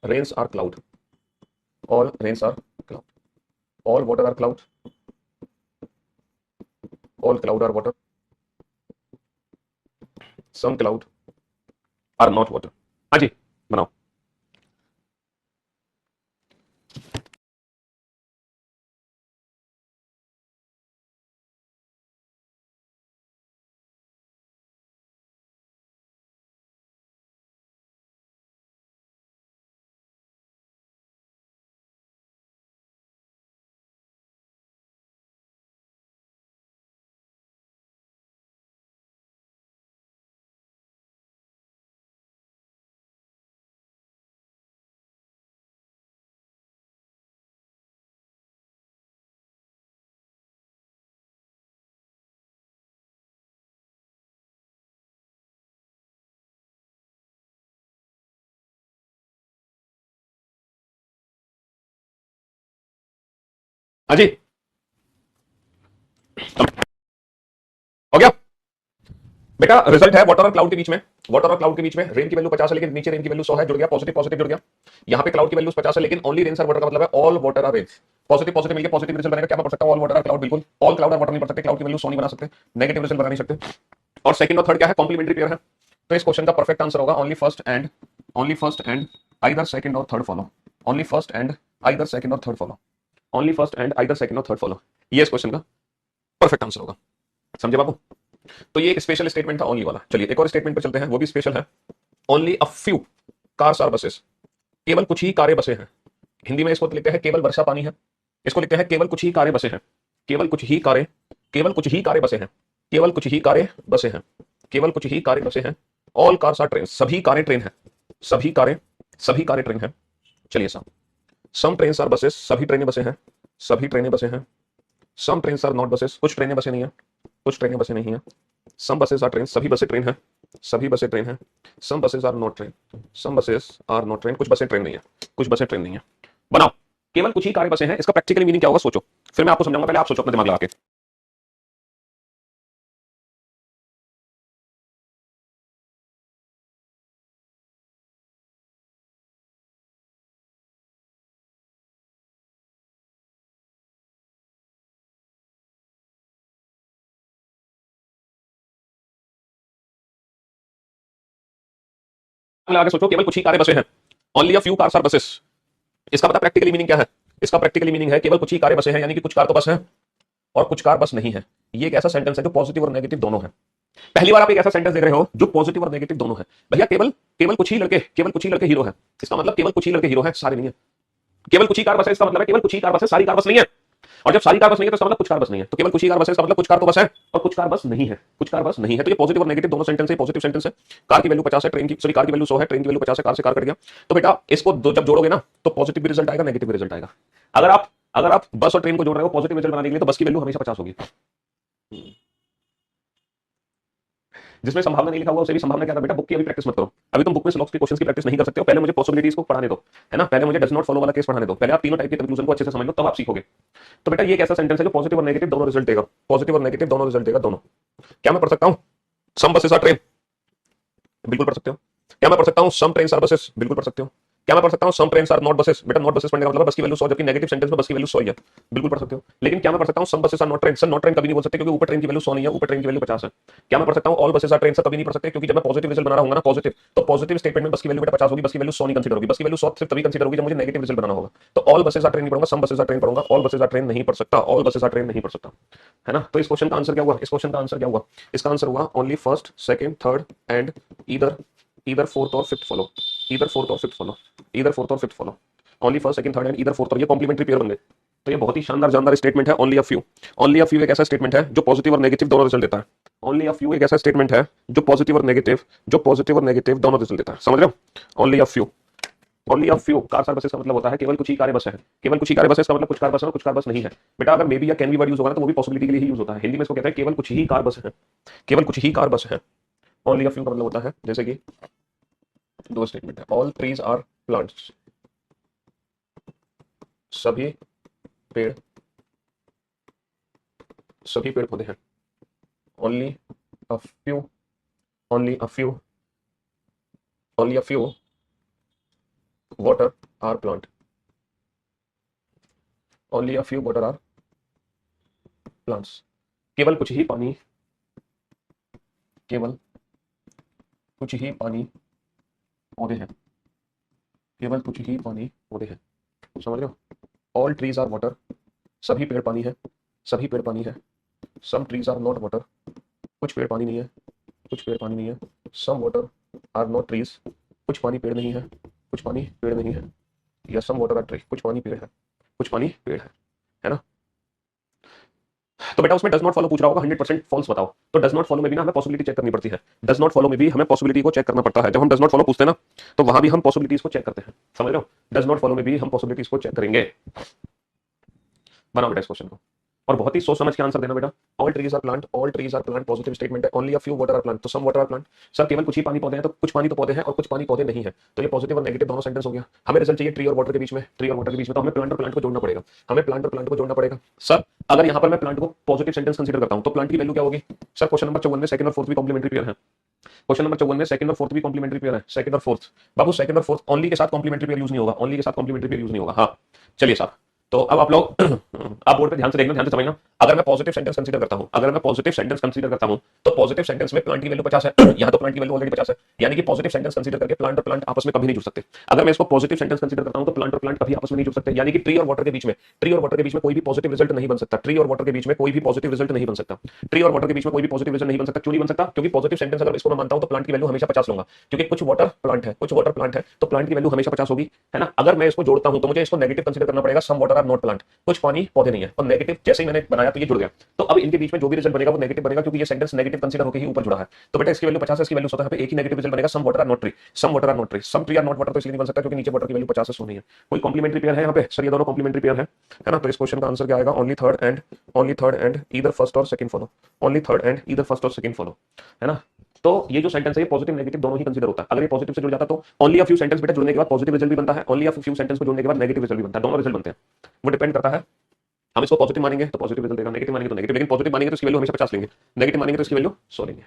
[SPEAKER 1] rains are cloud, all rains are cloud, all water are cloud, all cloud are water, some cloud are not water. हाँ जी, बनाओ। हाँ जी, हो गया बेटा। रिजल्ट है water और cloud के बीच में, वाटर और क्लाउड के बीच में रेन की वैल्यू 50 है लेकिन नीचे रेन की वैल्यू 100 है, जुड़ गया, पॉजिटिव पॉजिटिव जुड़ गया। यहाँ पे क्लाउड की वैल्यू 50 है लेकिन ओनली रेन आर वाटर का मतलब है all water are rain. Positive positive मिलकर पॉजिटिव रिजल्ट बनेगा। क्या मैं पढ़ सकता हूँ ऑल वाटर आर क्लाउड? बिल्कुल। ऑल क्लाउड आर वाटर नहीं पढ़ सकते, क्लाउड की वैल्यू 100 नहीं बना सकते, नेगेटिव रिजल्ट बना नहीं सकते। और सेकंड और थर्ड क्या है? कॉम्प्लीमेंट्री पेयर है। तो इस क्वेश्चन का परफेक्ट आंसर होगा only first and either second और third follow, only first and either second और third follow, only first and either second और थर्ड फॉलो। ये इस क्वेश्चन का परफेक्ट आंसर होगा। समझे बाबू? तो ये एक स्पेशल स्टेटमेंट था ओनली वाला। चलिए एक और स्टेटमेंट पर चलते हैं, वो भी स्पेशल है। Only a few cars are buses, केवल कुछ ही कारें बसें हैं। हिंदी में इसको लिखते हैं केवल वर्षा पानी है, इसको लिखते हैं केवल कुछ ही कारें बसें हैं, केवल कुछ ही कारें, केवल कुछ ही कारें बसें हैं, केवल कुछ ही कारें बसें हैं, केवल कुछ ही कारें बसें हैं। ऑल कार्स आर ट्रेन, सभी कारें ट्रेन है, सभी कारें ट्रेन है। चलिए साहब, सम ट्रेन आर बसेस, सभी ट्रेनें बसें हैं, सभी ट्रेनें बसें हैं। सम ट्रेन आर नॉट बसेस, कुछ ट्रेनें बसें नहीं है, कुछ ट्रेनें बसें नहीं है। सम बसेस आर ट्रेन, सभी बसें ट्रेन है, सभी बसें ट्रेन है। Some buses are not train, some buses are not train, कुछ बसें ट्रेन नहीं है, कुछ बसें ट्रेन नहीं है। बनाओ, केवल कुछ ही कारें बसें हैं, इसका प्रैक्टिकली मीनिंग क्या होगा सोचो, फिर मैं आपको समझाऊंगा, पहले आप सोचो अपने दिमाग लगा के। लगा के सोचो, केवल कुछ ही कारें बसें हैं, only a few cars are buses. इसका पता प्रैक्टिकली मीनिंग क्या है? इसका प्रैक्टिकली मीनिंग है केवल कुछ ही कारें बसें हैं, यानी कि कुछ कार तो बस है और कुछ कार बस नहीं है। ये एक ऐसा सेंटेंस है जो पॉजिटिव और नेगेटिव दोनों है। पहली बार आप एक ऐसा सेंटेंस देख रहे हो जो पॉजिटिव और नेगेटिव दोनों है। भैया केवल केवल कुछ ही लड़के हीरो है, इसका मतलब केवल कुछ ही लड़के हीरो है, सारे नहीं है। केवल कुछ ही कार बस है, इसका मतलब है केवल कुछ ही कार बस है, सारी कार बस नहीं है। और जब सारी कार बस नहीं है तो इसका मतलब कुछ कार बस नहीं है। तो केवल कुछ ही कार बस है, इसका मतलब कुछ कार तो बस है और कुछ कार बस नहीं है, कुछ कार बस नहीं है। तो ये पॉजिटिव और नेगेटिव दोनों सेंटेंस है, पॉजिटिव सेंटेंस है। कार की वैल्यू 50 है, ट्रेन की सॉरी कार की वैल्यू 100 है, ट्रेन की वैल्यू 50 है, कार से कार कट गया। तो बेटा इसको जब जोड़ोगे ना तो पॉजिटिव भी रिजल्ट आएगा, नेगेटिव भी रिजल्ट आएगा। अगर आप बस और ट्रेन को जोड़ रहे हो पॉजिटिव रिजल्ट बनाने के लिए तो बस की वैल्यू हमेशा 50 होगी। जिसमें संभावना नहीं लिखा हुआ उसे भी संभावना क्या था बेटा, बुक की अभी प्रैक्टिस मत करो। अभी तुम बुक में स्लॉक्स के क्वेश्चंस की प्रैक्टिस नहीं कर सकते हो, पहले मुझे पॉसिबिलिटीज को पढ़ाने दो, है ना। पहले मुझे डज नॉट फॉलो वाला केस पढ़ाने दो, पहले आप तीनों टाइप के कंक्लूजन को अच्छे से समझ लो, तब आप सीखोगे। तो बेटा ये एक ऐसा सेंटेंस है जो पॉजिटिव और नेगेटिव दोनों रिजल्ट देगा, पॉजिटिव और नेगेटिव दोनों रिजल्ट देगा, दोनों। क्या मैं पढ़ सकता हूँ सम बसेस आर ट्रेन? बिल्कुल पढ़ सकते हो। क्या मैं पढ़ सकता हूँ सम ट्रेन आर बसेस? बिल्कुल पढ़ सकते हो। क्या मैं पढ़ सकता हूँ सम ट्रेन आर नॉट बसेस? बेटा नॉट बसेस पढ़ने का मतलब बस की वैल्यू 100, जबकि नेगेटिव सेंटेंस में बस की वैल्यू 100 ही है, बिल्कुल पढ़ सकते हो। लेकिन क्या मैं पढ़ सकता हूँ some buses are not train? Sir not train कभी नहीं बोल सकते क्योंकि ऊपर ट्रेन की वैल्यू 100 नहीं है, ऊपर ट्रेन की वैल्यू 50 है। क्या मैं पढ़ सकता हूँ all buses are train? Sir कभी नहीं पढ़ सकते क्योंकि जब मैं पॉजिटिव रिजल्ट बना रहा हूँ ना, पॉजिटिव, तो पॉजिटिव स्टेटमेंट में बस की वैल्यू बेटा 50 होगी, बस की वैल्यू 100 नहीं कंसीडर होगी। बस की वैल्यू 100 सिर्फ तभी कंसीडर होगी जब मुझे नेगेटिव रिजल्ट बनाना होगा। तो ऑल बसेस आर ट्रेन नहीं पढ़ूंगा, सम बसेस आर ट्रेन पढ़ूंगा, ऑल बसेस आर ट्रेन नहीं पढ़ सकता, ऑल बसेस आर ट्रेन नहीं पढ़ सकता, है ना। तो इस क्वेश्चन का आंसर क्या हुआ? इस क्वेश्चन का आंसर क्या हुआ? इसका आंसर हुआ only first, second, third and either either fourth और फिफ्थ फॉलो, ईदर फोर्थ और फिफ्थ फॉलो, ईदर फोर्थ और fifth follow, only first, second, third and either fourth, और ये कॉम्प्लीमेंट्री पेयर बन गए। तो ये बहुत ही शानदार जानदार स्टेटमेंट है only a few. Only a few एक ऐसा स्टेटमेंट है जो पॉजिटिव और नेगेटिव दोनों रिजल्ट देता है। ओनली अ फ्यू एक ऐसा स्टेटमेंट है जो पॉजिटिव और नेगेटिव दोनों रिजल्ट देता है, समझ रहे हो? Only a few, only a few cars are buses का मतलब होता है केवल कुछ ही कारें बसें हैं, केवल कुछ ही कारें बसेस का मतलब कुछ कार बस है और कुछ कार बस नहीं है। बेटा अगर मे बी या कैन बी वर्ड यूज होगा ना तो वो भी पॉसिबिलिटी के लिए ही यूज होता है। हिंदी में इसको कहते हैं केवल कुछ ही कार बस है, केवल कुछ ही कार बस है। ओनली अ फ्यू का मतलब होता है जैसे कि दो स्टेटमेंट है, ऑल ट्रीज आर प्लांट्स, सभी पेड़, सभी पेड़ पौधे हैं। Only a few, only a few, only a few water are plant, only a few water are plants. केवल कुछ ही पानी, केवल कुछ ही पानी पौधे हैं, केवल कुछ ही पानी पौधे हैं, समझ रहे हो? ऑल ट्रीज आर वाटर, सभी पेड़ पानी है, सभी पेड़ पानी है। Some trees are not water, कुछ पेड़ पानी नहीं है, कुछ पेड़ पानी नहीं है। Some water are not trees, कुछ पानी पेड़ नहीं है, कुछ पानी पेड़ नहीं है। या सम वाटर आर ट्री, कुछ पानी पेड़ है, कुछ पानी पेड़ है ना। तो बेटा उसमें डज नॉट फॉलो पूछ रहा होगा, 100% फॉल्स बताओ। तो डज नॉट फॉलो में भी ना हमें पॉसिबिलिटी चेक करनी पड़ती है, डज नॉट फॉलो में भी हमें पॉसिबिलिटी को चेक करना पड़ता है। जब हम डज नॉट फॉलो पूछते हैं ना तो वहां भी हम पॉसिबिलिटीज को चेक करते हैं, समझ रहे हो? डज नॉट फॉलो में भी हम पॉसिबिलिटीज को चेक करेंगे। बनाओ बेटा इस क्वेश्चन को। और बहुत ही सोच समझ के आंसर देना बेटा। All trees are plant, all trees are plant positive statement है। Only a few water are plant, तो some water are plant. Sir केवल कुछ ही पानी पौधे हैं, तो कुछ पानी तो पौधे हैं और कुछ पानी पौधे नहीं है, तो ये पॉजिटिव और नेगेटिव दोनों सेंटेंस हो गया। हमें रिजल्ट चाहिए ट्री और वाटर के बीच में, ट्री और वाटर के बीच में, तो हमें प्लांट और प्लांट को जोड़ना पड़ेगा, हमें प्लांट और प्लांट को जोड़ना पड़ेगा। सर अगर यहाँ पर मैं प्लांट को पॉजिटिव सेंटेंस कंसीडर करता हूँ तो प्लांट की वैल्यू क्या होगी? सर क्वेश्चन नंबर 54 में सेकंड और फोर्थ भी कॉम्प्लीमेंट्री पेयर है। क्वेश्चन नंबर 54 में सेकंड और फोर्थ भी कॉम्प्लीमेंट्री पेयर है। सेकंड और फोर्थ बाबू, सेकंड और फोर्थ ओनली के साथ कॉम्प्लीमेंट्री पेयर यूज नहीं होगा, ओनली के साथ कॉम्प्लीमेंट्री पेयर यूज नहीं होगा। हाँ चलिए साहब, तो अब आप लोग आप बोर्ड पे ध्यान से देखना, ध्यान से समझना। अगर मैं पॉजिटिव सेंटेंस कंसीडर करता हूं, अगर मैं पॉजिटिव सेंटेंस कंसीडर करता हूं तो पॉजिटिव सेंटेंस में प्लांट की वैल्यू 50 है, यहां तो प्लांट की वैल्यू ऑलरेडी 50 है, यानी कि पॉजिटिव सेंटेंस कंसीडर करके प्लांट और प्लांट आपस में कभी नहीं जुड़ सकते। अगर मैं इसको पॉजिटिव सेंटेंस कंसीडर करता हूं तो प्लांट और प्लांट कभी आपस में नहीं जुड़ सकते, यानी कि ट्री और वाटर के बीच में, ट्री और वाटर के बीच में कोई भी पॉजिटिव रिजल्ट नहीं बन सकता, ट्री और वाटर के बीच में कोई भी पॉजिटिव रिजल्ट नहीं बन सकता, ट्री और वाटर के बीच में कोई भी पॉजिटिव रिजल्ट नहीं बन सकता। क्यों नहीं बन सकता? क्योंकि पॉजिटिव सेंटेंस अगर इसको मैं मानता हूं तो प्लांट की वैल्यू हमेशा 50 लूंगा, क्योंकि कुछ वाटर प्लांट है, कुछ वाटर प्लांट है, तो प्लांट की वैल्यू हमेशा 50 होगी, है ना। अगर मैं इसको जोड़ता हूं तो मुझे इसको नेगेटिव कंसीडर करना पड़ेगा, some water are not plant, कुछ पानी पौधे नहीं है, और नेगेटिव जैसे ही मैंने बनाया तो ये जुड़ गया, तो अब इनके बीच में जो भी रिजल्ट बनेगा वो नेगेटिव बनेगा, क्योंकि ये सेंटेंस नेगेटिव कंसीडर होकर ही ऊपर जुड़ा है। तो बेटा इसकी वैल्यू 50 है, इसकी वैल्यू 100 है, पे एक ही नेगेटिव रिजल्ट बनेगा, some water are not tree, some water are not tree, some tree are not water तो इसलिए नहीं बन सकता क्योंकि नीचे वाटर की वैल्यू 50 से 100 नहीं है। कोई कॉम्प्लीमेंट्री पेयर है यहाँ पे? सर ये दोनों कॉम्प्लीमेंट्री पेयर है ना। तो इस क्वेश्चन का आंसर क्या आएगा? Only third and either first और second follow, only third and either first और सेकंड फॉलो, है ना। तो ये जो सेंटेंस है ये पॉजिटिव नेगेटिव दोनों ही कंसीडर होता है। अगर ये पॉजिटिव से जुड़ जाता तो ओनली अ फ्यू सेंटेंस बेटा जुड़ने के बाद पॉजिटिव रिजल्ट भी बनता है, ओनली अ फ्यू सेंटेंस को जोड़ने के बाद नेगेटिव रिजल्ट भी बनता है, दोनों रिजल्ट बनते हैं। वो डिपेंड करता है, हम इसको पॉजिटिव मानेंगे तो पॉजिटिव रिजल्ट देगा, नेगेटिव मानेंगे तो नेगेटिव, लेकिन पॉजिटिव मानेंगे तो इसकी वैल्यू हमेशा 50 लेंगे, नेगेटिव मानेंगे तो इसकी वैल्यू 100 लेंगे।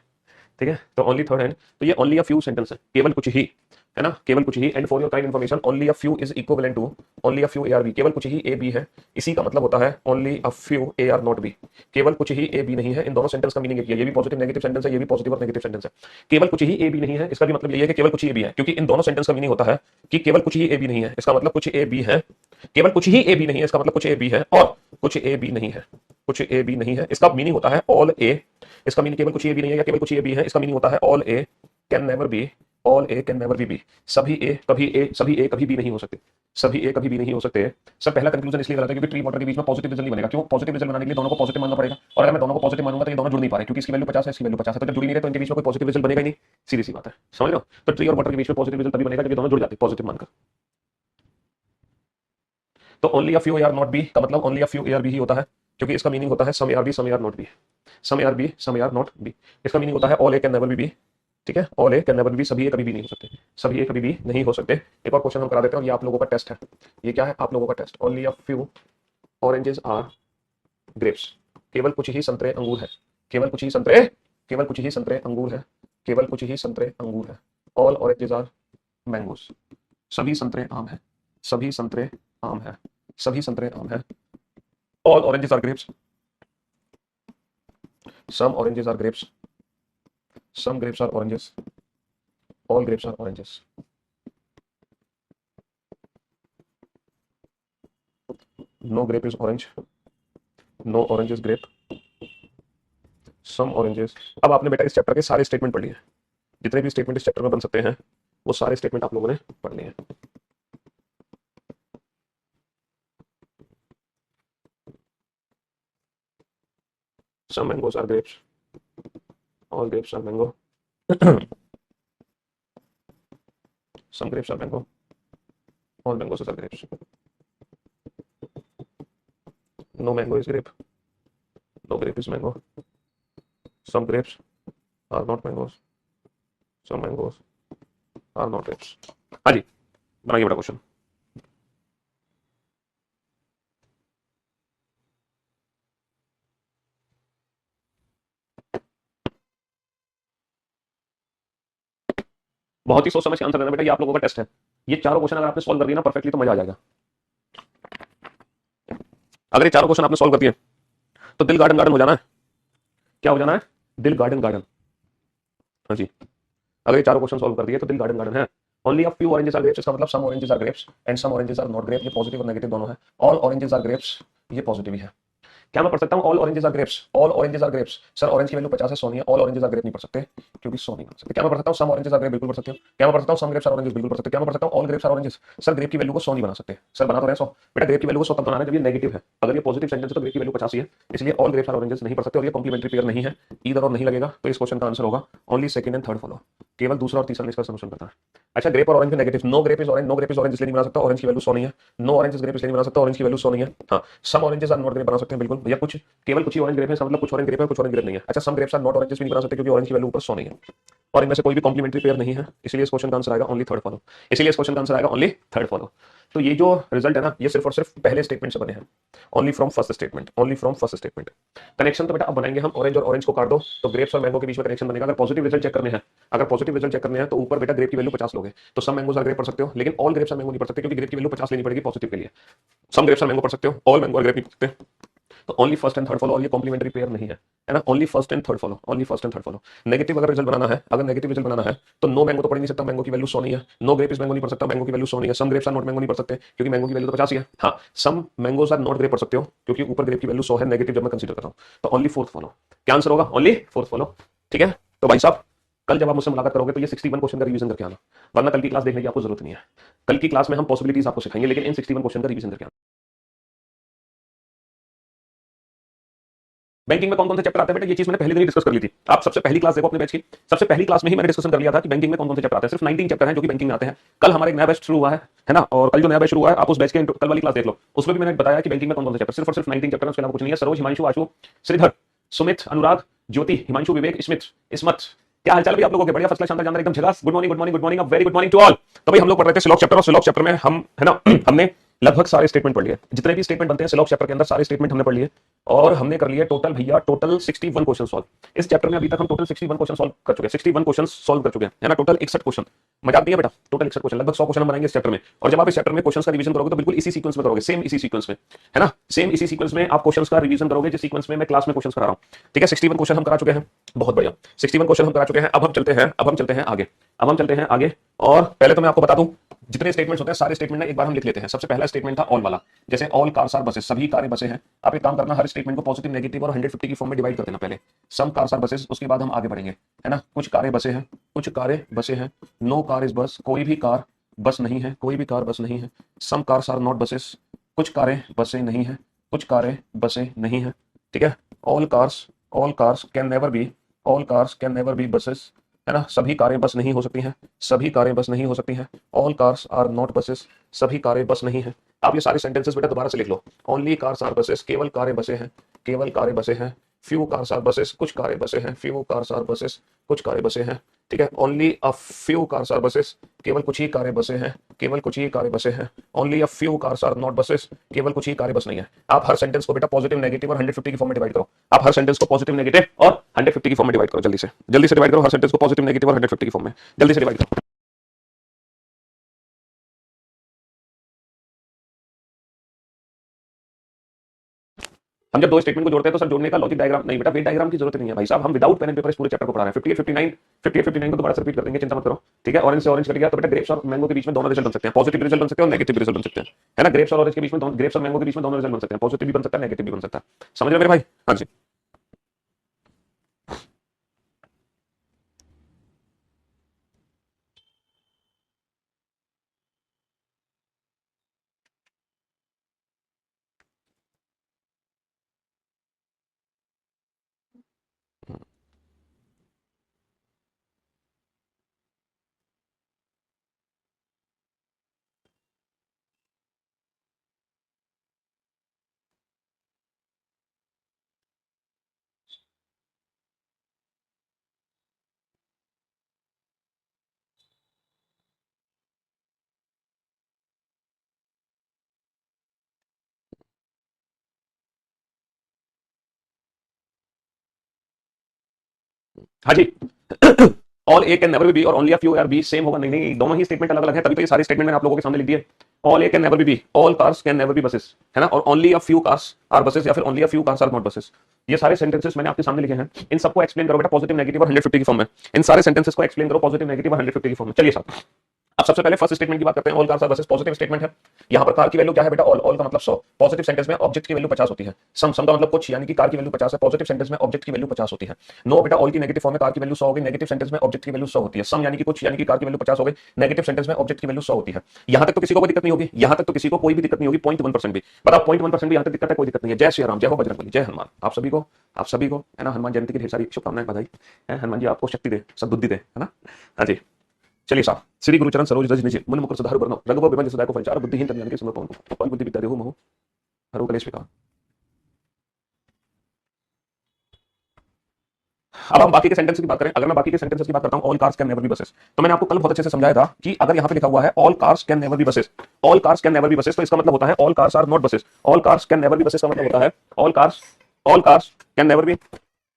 [SPEAKER 1] ठीक है, तो ओनली थर्ड एंड, तो ये ओनली अ फ्यू सेंटेंस है, केवल कुछ ही, है ना, केवल कुछ ही। And for your kind information only a few is equivalent to only a few A are B, केवल कुछ ही ए बी है, इसी का मतलब होता है only a few A are not B, केवल कुछ ही ए बी नहीं है। इन दोनों सेंटेंस का मीनिंग एक ही है, ये भी पॉजिटिव नेगेटिव सेंटेंस है, ये भी पॉजिटिव और नेगेटिव सेंटेंस है। केवल कुछ ही ए बी नहीं है, इसका भी मतलब यही है कि केवल कुछ ही ए बी है, क्योंकि इन दोनों सेंटेंस का मीनिंग होता है कि केवल कुछ ही ए बी नहीं है, इसका मतलब कुछ ए बी है, केवल कुछ ही ए बी नहीं है, इसका मतलब कुछ ए बी है, और कुछ ए बी नहीं है, कुछ ए बी नहीं है, इसका मीनिंग होता है ऑल ए, इसका मीनिंग केवल कुछ ए बी नहीं है या केवल कुछ ए बी है, इसका मीनिंग होता है all A can never be, all A can never be, सभी ए कभी भी नहीं हो सकते, सभी ए कभी भी नहीं हो सकते। सर पहला कंक्लूजन इसलिए गलत है क्योंकि ट्री वाटर के बीच में पॉजिटिव रिजल्ट नहीं बनेगा। क्यों? पॉजिटिव रिजल्ट बनाने के लिए दोनों को पॉजिटिव मानना पड़ेगा, और अगर मैं दोनों को पॉजिटिव मानूंगा तो ये दोनों जुड़ नहीं पा रहे, क्योंकि इसकी वैल्यू 50 है, इसकी वैल्यू 50 है, तो जब जुड़ी नहीं रहे तो इनके बीच में कोई पॉजिटिव रिजल्ट बनेगा ही नहीं, सीधी सी बात है, समझ लो। तो ट्री और वाटर के बीच में पॉजिटिव रिजल्ट तभी बनेगा जब ये दोनों जुड़ जाते पॉजिटिव मानकर। तो only a few A are not B का मतलब only a few A are B ही होता है, क्योंकि इसका मीनिंग होता है some A are B, some A are not B, some A are B, some A are not B. इसका मीनिंग होता है all A can never be, ठीक है, all A can never be, सभी ए कभी भी नहीं हो सकते, सभी ए कभी भी नहीं हो सकते। एक और क्वेश्चन हम करा देते हैं, और ये आप लोगों का टेस्ट है। ये क्या है? आप लोगों का test. Only a few oranges are grapes, केवल कुछ ही संतरे अंगूर है, केवल कुछ ही संतरे, केवल कुछ ही संतरे अंगूर है, केवल कुछ ही संतरे अंगूर है। ऑल ऑरेंजेस आर मैंगोस, सभी संतरे आम है, सभी संतरे आम है, सभी संतरे आम है। All oranges are grapes, some oranges are grapes, some grapes are oranges, all grapes are oranges, no grape is orange, no orange is grape, some oranges। अब आपने बेटा इस चैप्टर के सारे स्टेटमेंट पढ़ लिए, जितने भी स्टेटमेंट इस चैप्टर में बन सकते हैं वो सारे स्टेटमेंट आप लोगों ने पढ़ लिए हैं। some mangoes are grapes, all grapes are mango, some grapes are mango, all mangoes are grapes, no mango is grape, no grape is mango, some grapes are not mangoes, some mangoes are not grapes। हाँ जी, बनाइए बड़ा question. बहुत ही सोच समझ के answer देना बेटा, ये आप लोगों का टेस्ट है। ये चारों क्वेश्चन अगर आपने सॉल्व कर दिया ना परफेक्टली तो मजा आ जाएगा। अगर ये चारों क्वेश्चन आपने सॉल्व कर दिए तो दिल गार्डन गार्डन हो जाना है। क्या हो जाना है? दिल गार्डन गार्डन। हाँ जी, अगर ये चारों क्वेश्चन सॉल्व कर दिए तो दिल गार्डन गार्डन है। Only a few oranges are grapes, इसका मतलब some oranges are grapes and some oranges are not grape, ये पॉजिटिव और नेगेटिव दोनों है। ऑल ऑरेंजेस आर ग्रेप्स, ये पॉजिटिव ही है। क्या मैं पढ़ सकता हूँ all oranges are grapes? All oranges are grapes, sir orange की वैल्यू 50 है, 100 नहीं है, ऑल ऑरेंजेस आर ग्रेप नहीं पढ़ सकते क्योंकि 100 नहीं पढ़ सकते। क्या मैं पढ़ सकता हूँ सम ऑरेंजेस आर ग्रेप? बिल्कुल पढ़ सकते हो। क्या मैं पढ़ सकता हूँ सम ग्रेप्स आर ऑरेंजेस? बिल्कुल पढ़ सकते हो। क्या मैं पढ़ सकता हूँ all grapes are oranges? Sir grape की वैल्यू को 100 नहीं बना सकते। सर बना तो रहे 100 बेटा, ग्रेप की वैल्यू को 100 तब बनाना जब ये नेगेटिव है। अगर ये पॉजिटिव सेंटेंस है तो ग्रेप की वैल्यू 50 ही है, इसलिए ऑल ग्रेप्स आर ऑरेंजेस नहीं पढ़ सकते, और ये कॉम्प्लीमेंट्री पेयर नहीं है, ईदर और नहीं लगेगा। तो इस क्वेश्चन का आंसर होगा only second and third follow, केवल दूसरा और तीसरा इसका सॉल्यूशन करता है। अच्छा, ग्रेप और ऑरेंज में negative, no grape is orange, no grape is orange इसलिए नहीं बना सकता, ऑरेंज की वैल्यू 100 नहीं है। नो ऑरेंज इज ग्रेप इसलिए नहीं बना सकता, ऑरेंज की वैल्यू 100 नहीं है। हाँ, सम ऑरेंजेस आर नॉट ग्रेप बना सकते हैं बिल्कुल, भैया कुछ केवल कुछ ही ऑरेंज ग्रेप है, मतलब कुछ ऑरेंज ग्रेप है कुछ ऑरेंज ग्रेप नहीं है। अच्छा, सम ग्रेप्स आर नॉट ऑरेंजेस भी नहीं बना सकते क्योंकि ऑरेंज की वैल्यू ऊपर 100 नहीं है और इनमें से कोई भी कॉम्प्लीमेंट्री पेयर नहीं है, इसलिए इस क्वेश्चन का आंसर आएगा ओनली थर्ड फॉलो। इसलिए इस क्वेश्चन का आंसर आएगा ओनली थर्ड फॉलो। तो ये जो रिजल्ट है ना, ये सिर्फ और सिर्फ पहले स्टेटमेंट से बने हैं, only from first statement, only from first statement. Connection तो बेटा अब बनाएंगे हम, ऑरेंज और ऑरेंज को काट दो तो ग्रेप्स और मैंगो के बीच में कनेक्शन बनेगा। अगर पॉजिटिव रिजल्ट चेक करने हैं, अगर पॉजिटिव रिजल्ट चेक करने हैं तो ऊपर बेटा ग्रेप की वैल्यू 50 लोगे तो सम मैंगोज आर ग्रेप पढ़ सकते हो, लेकिन ऑल ग्रेप्स आर मैंगो नहीं पढ़ सकते क्योंकि ग्रेप की वैल्यू 50 लेनी पड़ेगी पॉजिटिव के लिए। सम ग्रेप्स आर मैंगो पढ़ सकते हो, ऑल मैंगो आर ग्रेप नहीं पढ़ सकते। तो only first and third follow, और ये कॉम्प्लीमेंट्री पेयर नहीं है ना, only first and third follow, only first and third follow. Negative अगर रिजल्ट बनाना है, अगर नेगेटिव रिजल्ट बनाना है तो नो मैंगो तो पढ़ नहीं सकता, मैंगो की वैल्यू 100 नहीं है। नो ग्रेप इज मैंगो नहीं पढ़ सकता, मैंगो की वैल्यू 100 नहीं है। सम ग्रेप्स आर नॉट मैंगो नहीं पढ़ सकते क्योंकि मैंगो की वैल्यू तो 50 ही है। हाँ, सम मैंगोज आर नॉट ग्रेप पढ़ सकते हो क्योंकि ऊपर ग्रेप की वैल्यू 100 है, नेगेटिव जब मैं कंसीडर कर रहा हूं। तो ओनली फोर्थ फॉलो, क्या आंसर होगा? Only fourth follow. ठीक है, तो भाई साहब कल जब आप मुझसे मुलाकात करोगे तो ये 61 क्वेश्चन का रिवीजन करके आना, वरना कल की क्लास देखने की आपको जरूरत नहीं है। कल की क्लास में हम पॉसिबिलिटीज आपको सिखाएंगे, लेकिन इन 61 क्वेश्चन का रिवीजन करके आना। बैंकिंग में कौन कौन से चैप्टर आते हैं बेटा, ये चीज मैंने पहले दिन ही डिस्कस कर ली थी। आप सबसे पहली क्लास देखो अपने बैच की, सबसे पहली क्लास में ही मैंने डिस्कशन कर लिया था कि बैंकिंग में कौन कौन से चैप्टर आते हैं। सिर्फ 19 चैप्टर हैं जो कि बैंकिंग में आते हैं। कल हमारा एक नया बैच शुरू हुआ है ना, और कल जो नया बैच शुरू हुआ है आप उस बैच के कल वाली क्लास देख लो, उसमें भी मैंने बताया कि बैंकिंग में कौन कौन से चैप्टर, सिर्फ और सिर्फ 19 चैप्टर है, उसके अलावा कुछ नहीं है। सरोज, हिमांशु, आशु, श्रीधर, सुमित, अनुराग, ज्योति, हिमांशु, विवेक, स्मित, इसमत, क्या हालचाल भाई आप लोगों के? बढ़िया, फर्स्ट क्लास, शानदार, जानदार, एकदम झकास। Good morning, good morning, good morning, very good morning to all. तो भाई हम लोग पढ़ रहे थे सिलॉक चैप्टर, और सिलॉक चैप्टर में हम है ना हमने लगभग सारे स्टेटमेंट पढ़ लिए, जितने भी स्टेटमेंट बनते हैं सिलॉक चैप्टर के अंदर सारे स्टेटमेंट हमने पढ़ लिए, और हमने कर लिए टोटल भैया टोटल 61 क्वेश्चन सॉल्व। इस चैप्टर में अभी तक हम टोटल 61 क्वेश्चन सॉल्व कर चुके हैं, 61 क्वेश्चन सॉल्व कर चुके हैं, है ना। टोटल 61 क्वेश्चन, मजाक नहीं है बेटा, टोटल 61 क्वेश्चन, लगभग 100 क्वेश्चन हम बनाएंगे इस चैप्टर में। और जब आप इस चैप्टर में क्वेश्चंस का रिवीजन करोगे तो बिल्कुल इसी सीक्वेंस में करोगे, सेम इसी सीक्वेंस में, है ना, सेम इसी सीक्वेंस में आप क्वेश्चंस का रिवीजन करोगे जिस सीक्वेंस में मैं क्लास में क्वेश्चंस करा रहा हूं। ठीक है, 61 क्वेश्चन हम करा चुके हैं, बहुत बढ़िया, 61 क्वेश्चन हम करा चुके हैं। अब हम चलते हैं, अब हम चलते हैं आगे, अब हम चलते हैं आगे। और पहले तो मैं आपको बता दूं, जितने स्टेटमेंट्स होते हैं सारे स्टेटमेंट ना एक बार हम लिख लेते हैं। सबसे पहला स्टेटमेंट था ऑल वाला, जैसे ऑल कार्स आर बसेस, सभी कारें बसें हैं। आप एक काम करना, हर स्टेटमेंट को पॉजिटिव, नेगेटिव और 150 की फॉर्म में डिवाइड कर देना पहले। सम कार्स आर बसेस, उसके बाद हम आगे बढ़ेंगे, है ना। कुछ कारें बसें हैं, कुछ कारें बसें हैं। नो कार इज बस, कोई भी कार बस नहीं है, कोई भी कार बस नहीं है। Some cars are not buses, कुछ कारें बसें नहीं है, कुछ कारें बसें नहीं है। ठीक है, all cars can never be, all cars can never be buses, है ना। सभी कारें बस नहीं हो सकती हैं, सभी कारें बस नहीं हो सकती हैं। All cars are not buses, सभी कारें बस नहीं हैं। आप ये सारे सेंटेंसेस बेटा दोबारा से लिख लो। ओनली कार्स आर बसेस, केवल कारें बसें हैं, केवल कारें बसें हैं। फ्यू कार्स आर बसेस, कुछ कारें बसें हैं, फ्यू कार्स आर बसेस, कुछ कारें बसें हैं। ठीक है, only a few cars are buses, केवल कुछ ही कारें बसें हैं, केवल कुछ ही कारें बसें हैं। Only a few cars are not buses, केवल कुछ ही कारें बस नहीं है। आप हर सेंटेंस को बेटा पॉजिटिव, नेगेटिव और 150 की फॉर्म में डिवाइड करो। आप हर सेंटेंस को पॉजिटिव, नेगेटिव और 150 की फॉर्म में डिवाइड करो, जल्दी से डिवाइड करो हर सेंटेंस को पॉजिटिव, नेगेटिव और 150 की फॉर्म में, जल्दी से डिवाइड करो। हम जब दो स्टेटमेंट को जोड़ते हैं तो सर जोड़ने का लॉजिक डायग्राम नहीं बेटा, वेट डायग्राम की जरूरत नहीं है भाई साहब, हम विदाउट पेन एंड पेपर इस पूरे चैप्टर को पढ़ा रहे हैं। 58 59 58 59 को दोबारा से रिपीट कर देंगे, चिंता मत करो। ठीक है, ऑरेंज से ऑरेंज कट गया तो बेटा ग्रेप्स और मैंगो के बीच में दोनों रिजल्ट बन सकते हैं, पॉजिटिव रिजल्ट बन सकते हैं और नेगेटिव रिजल्ट बन सकते हैं, है ना। ग्रेप्स और ऑरेंज के बीच में, ग्रेप्स और मैंगो के बीच में दोनों रिजल्ट बन सकते हैं, पॉजिटिव भी बन सकता है, नेगेटिव भी बन सकता है। समझ रहे मेरे भाई? हाँ जी। हाँ जी। All A can never be और only a few are B same होगा? नहीं नहीं, दोनों ही स्टेटमेंट अलग अलग है, तभी तो ये सारे स्टेटमेंट मैंने आप लोगों के सामने लिख दिए। All A can never be, all cars can never be buses, है ना, और only a few cars are buses या फिर only a few cars are not buses. ये सारे सेंटेंसेस मैंने आपके सामने लिखे हैं, इन सबको एक्सप्लेन करो बेटा पॉजिटिव, नेगेटिव और 150 की फॉर्म में। इन सारे सेंटेंसेस को एक्सप्लेन करो पॉजिटिव, नेगेटिव और 150 की फॉर्म में। चलिए साहब, अब सबसे पहले फर्स्ट स्टेटमेंट की बात करते हैं। All cars are buses positive statement है। यहाँ पर कार की वैल्यू क्या है बेटा? ऑल, ऑल का मतलब 100। पॉजिटिव सेंटेंस में ऑब्जेक्ट की वैल्यू 50 होती है। सम का मतलब कुछ, यानी कि कार की वैल्यू 50 है। पॉजिटिव सेंटेंस में ऑब्जेक्ट की वैल्यू 50 होती है। नो बेटा, ऑल की नेगेटिव फॉर्म में कार की वैल्यू 100 होगी, नेगेटिव सेंटेंस में ऑब्जेक्ट की वैल्यू 100 होती है। सम यानी कि कुछ, यानी कि कार की वैल्यू 50 हो गई, नेगेटिव सेंटेंस में ऑब्जेक्ट की वैल्यू 100 होती है। यहाँ तक तो किसी को कोई दिक्कत नहीं होगी, यहाँ तक तो किसी को कोई भी दिक्कत नहीं होगी, 0.1% भी। बताओ 0.1% भी यहाँ तक दिक्कत है? कोई दिक्कत नहीं है। जय श्री राम, जय हो बजरंगबली, जय हनुमान। आप सभी को, आप सभी को, है ना, हनुमान जयंती की ढेर सारी शुभकामनाएं, बधाई है। हनुमान जी आपको शक्ति दे, सद्बुद्धि दे, है ना। हाँ जी, चलिए साहब। श्री गुरुचरण सरोज रज निज मन मुकुर सुधारु बरनौ रघुबर बिमल जसु दायको फलचार बुद्धिहीन तन जानिके सुनो पवन। गोपाल बुद्धि विद्या देहु मोह हरो कलेश विकार। अब हम बाकी के सेंटेंस की बात करें, अगर मैं बाकी के सेंटेंसेस की बात करता हूं, all cars can never be buses, तो मैंने आपको कल बहुत अच्छे से समझाया था कि अगर यहां पे लिखा हुआ है all cars can never be buses, all cars can never be buses, तो इसका मतलब होता है all cars are not buses. All cars can never be buses का मतलब होता है all cars can never be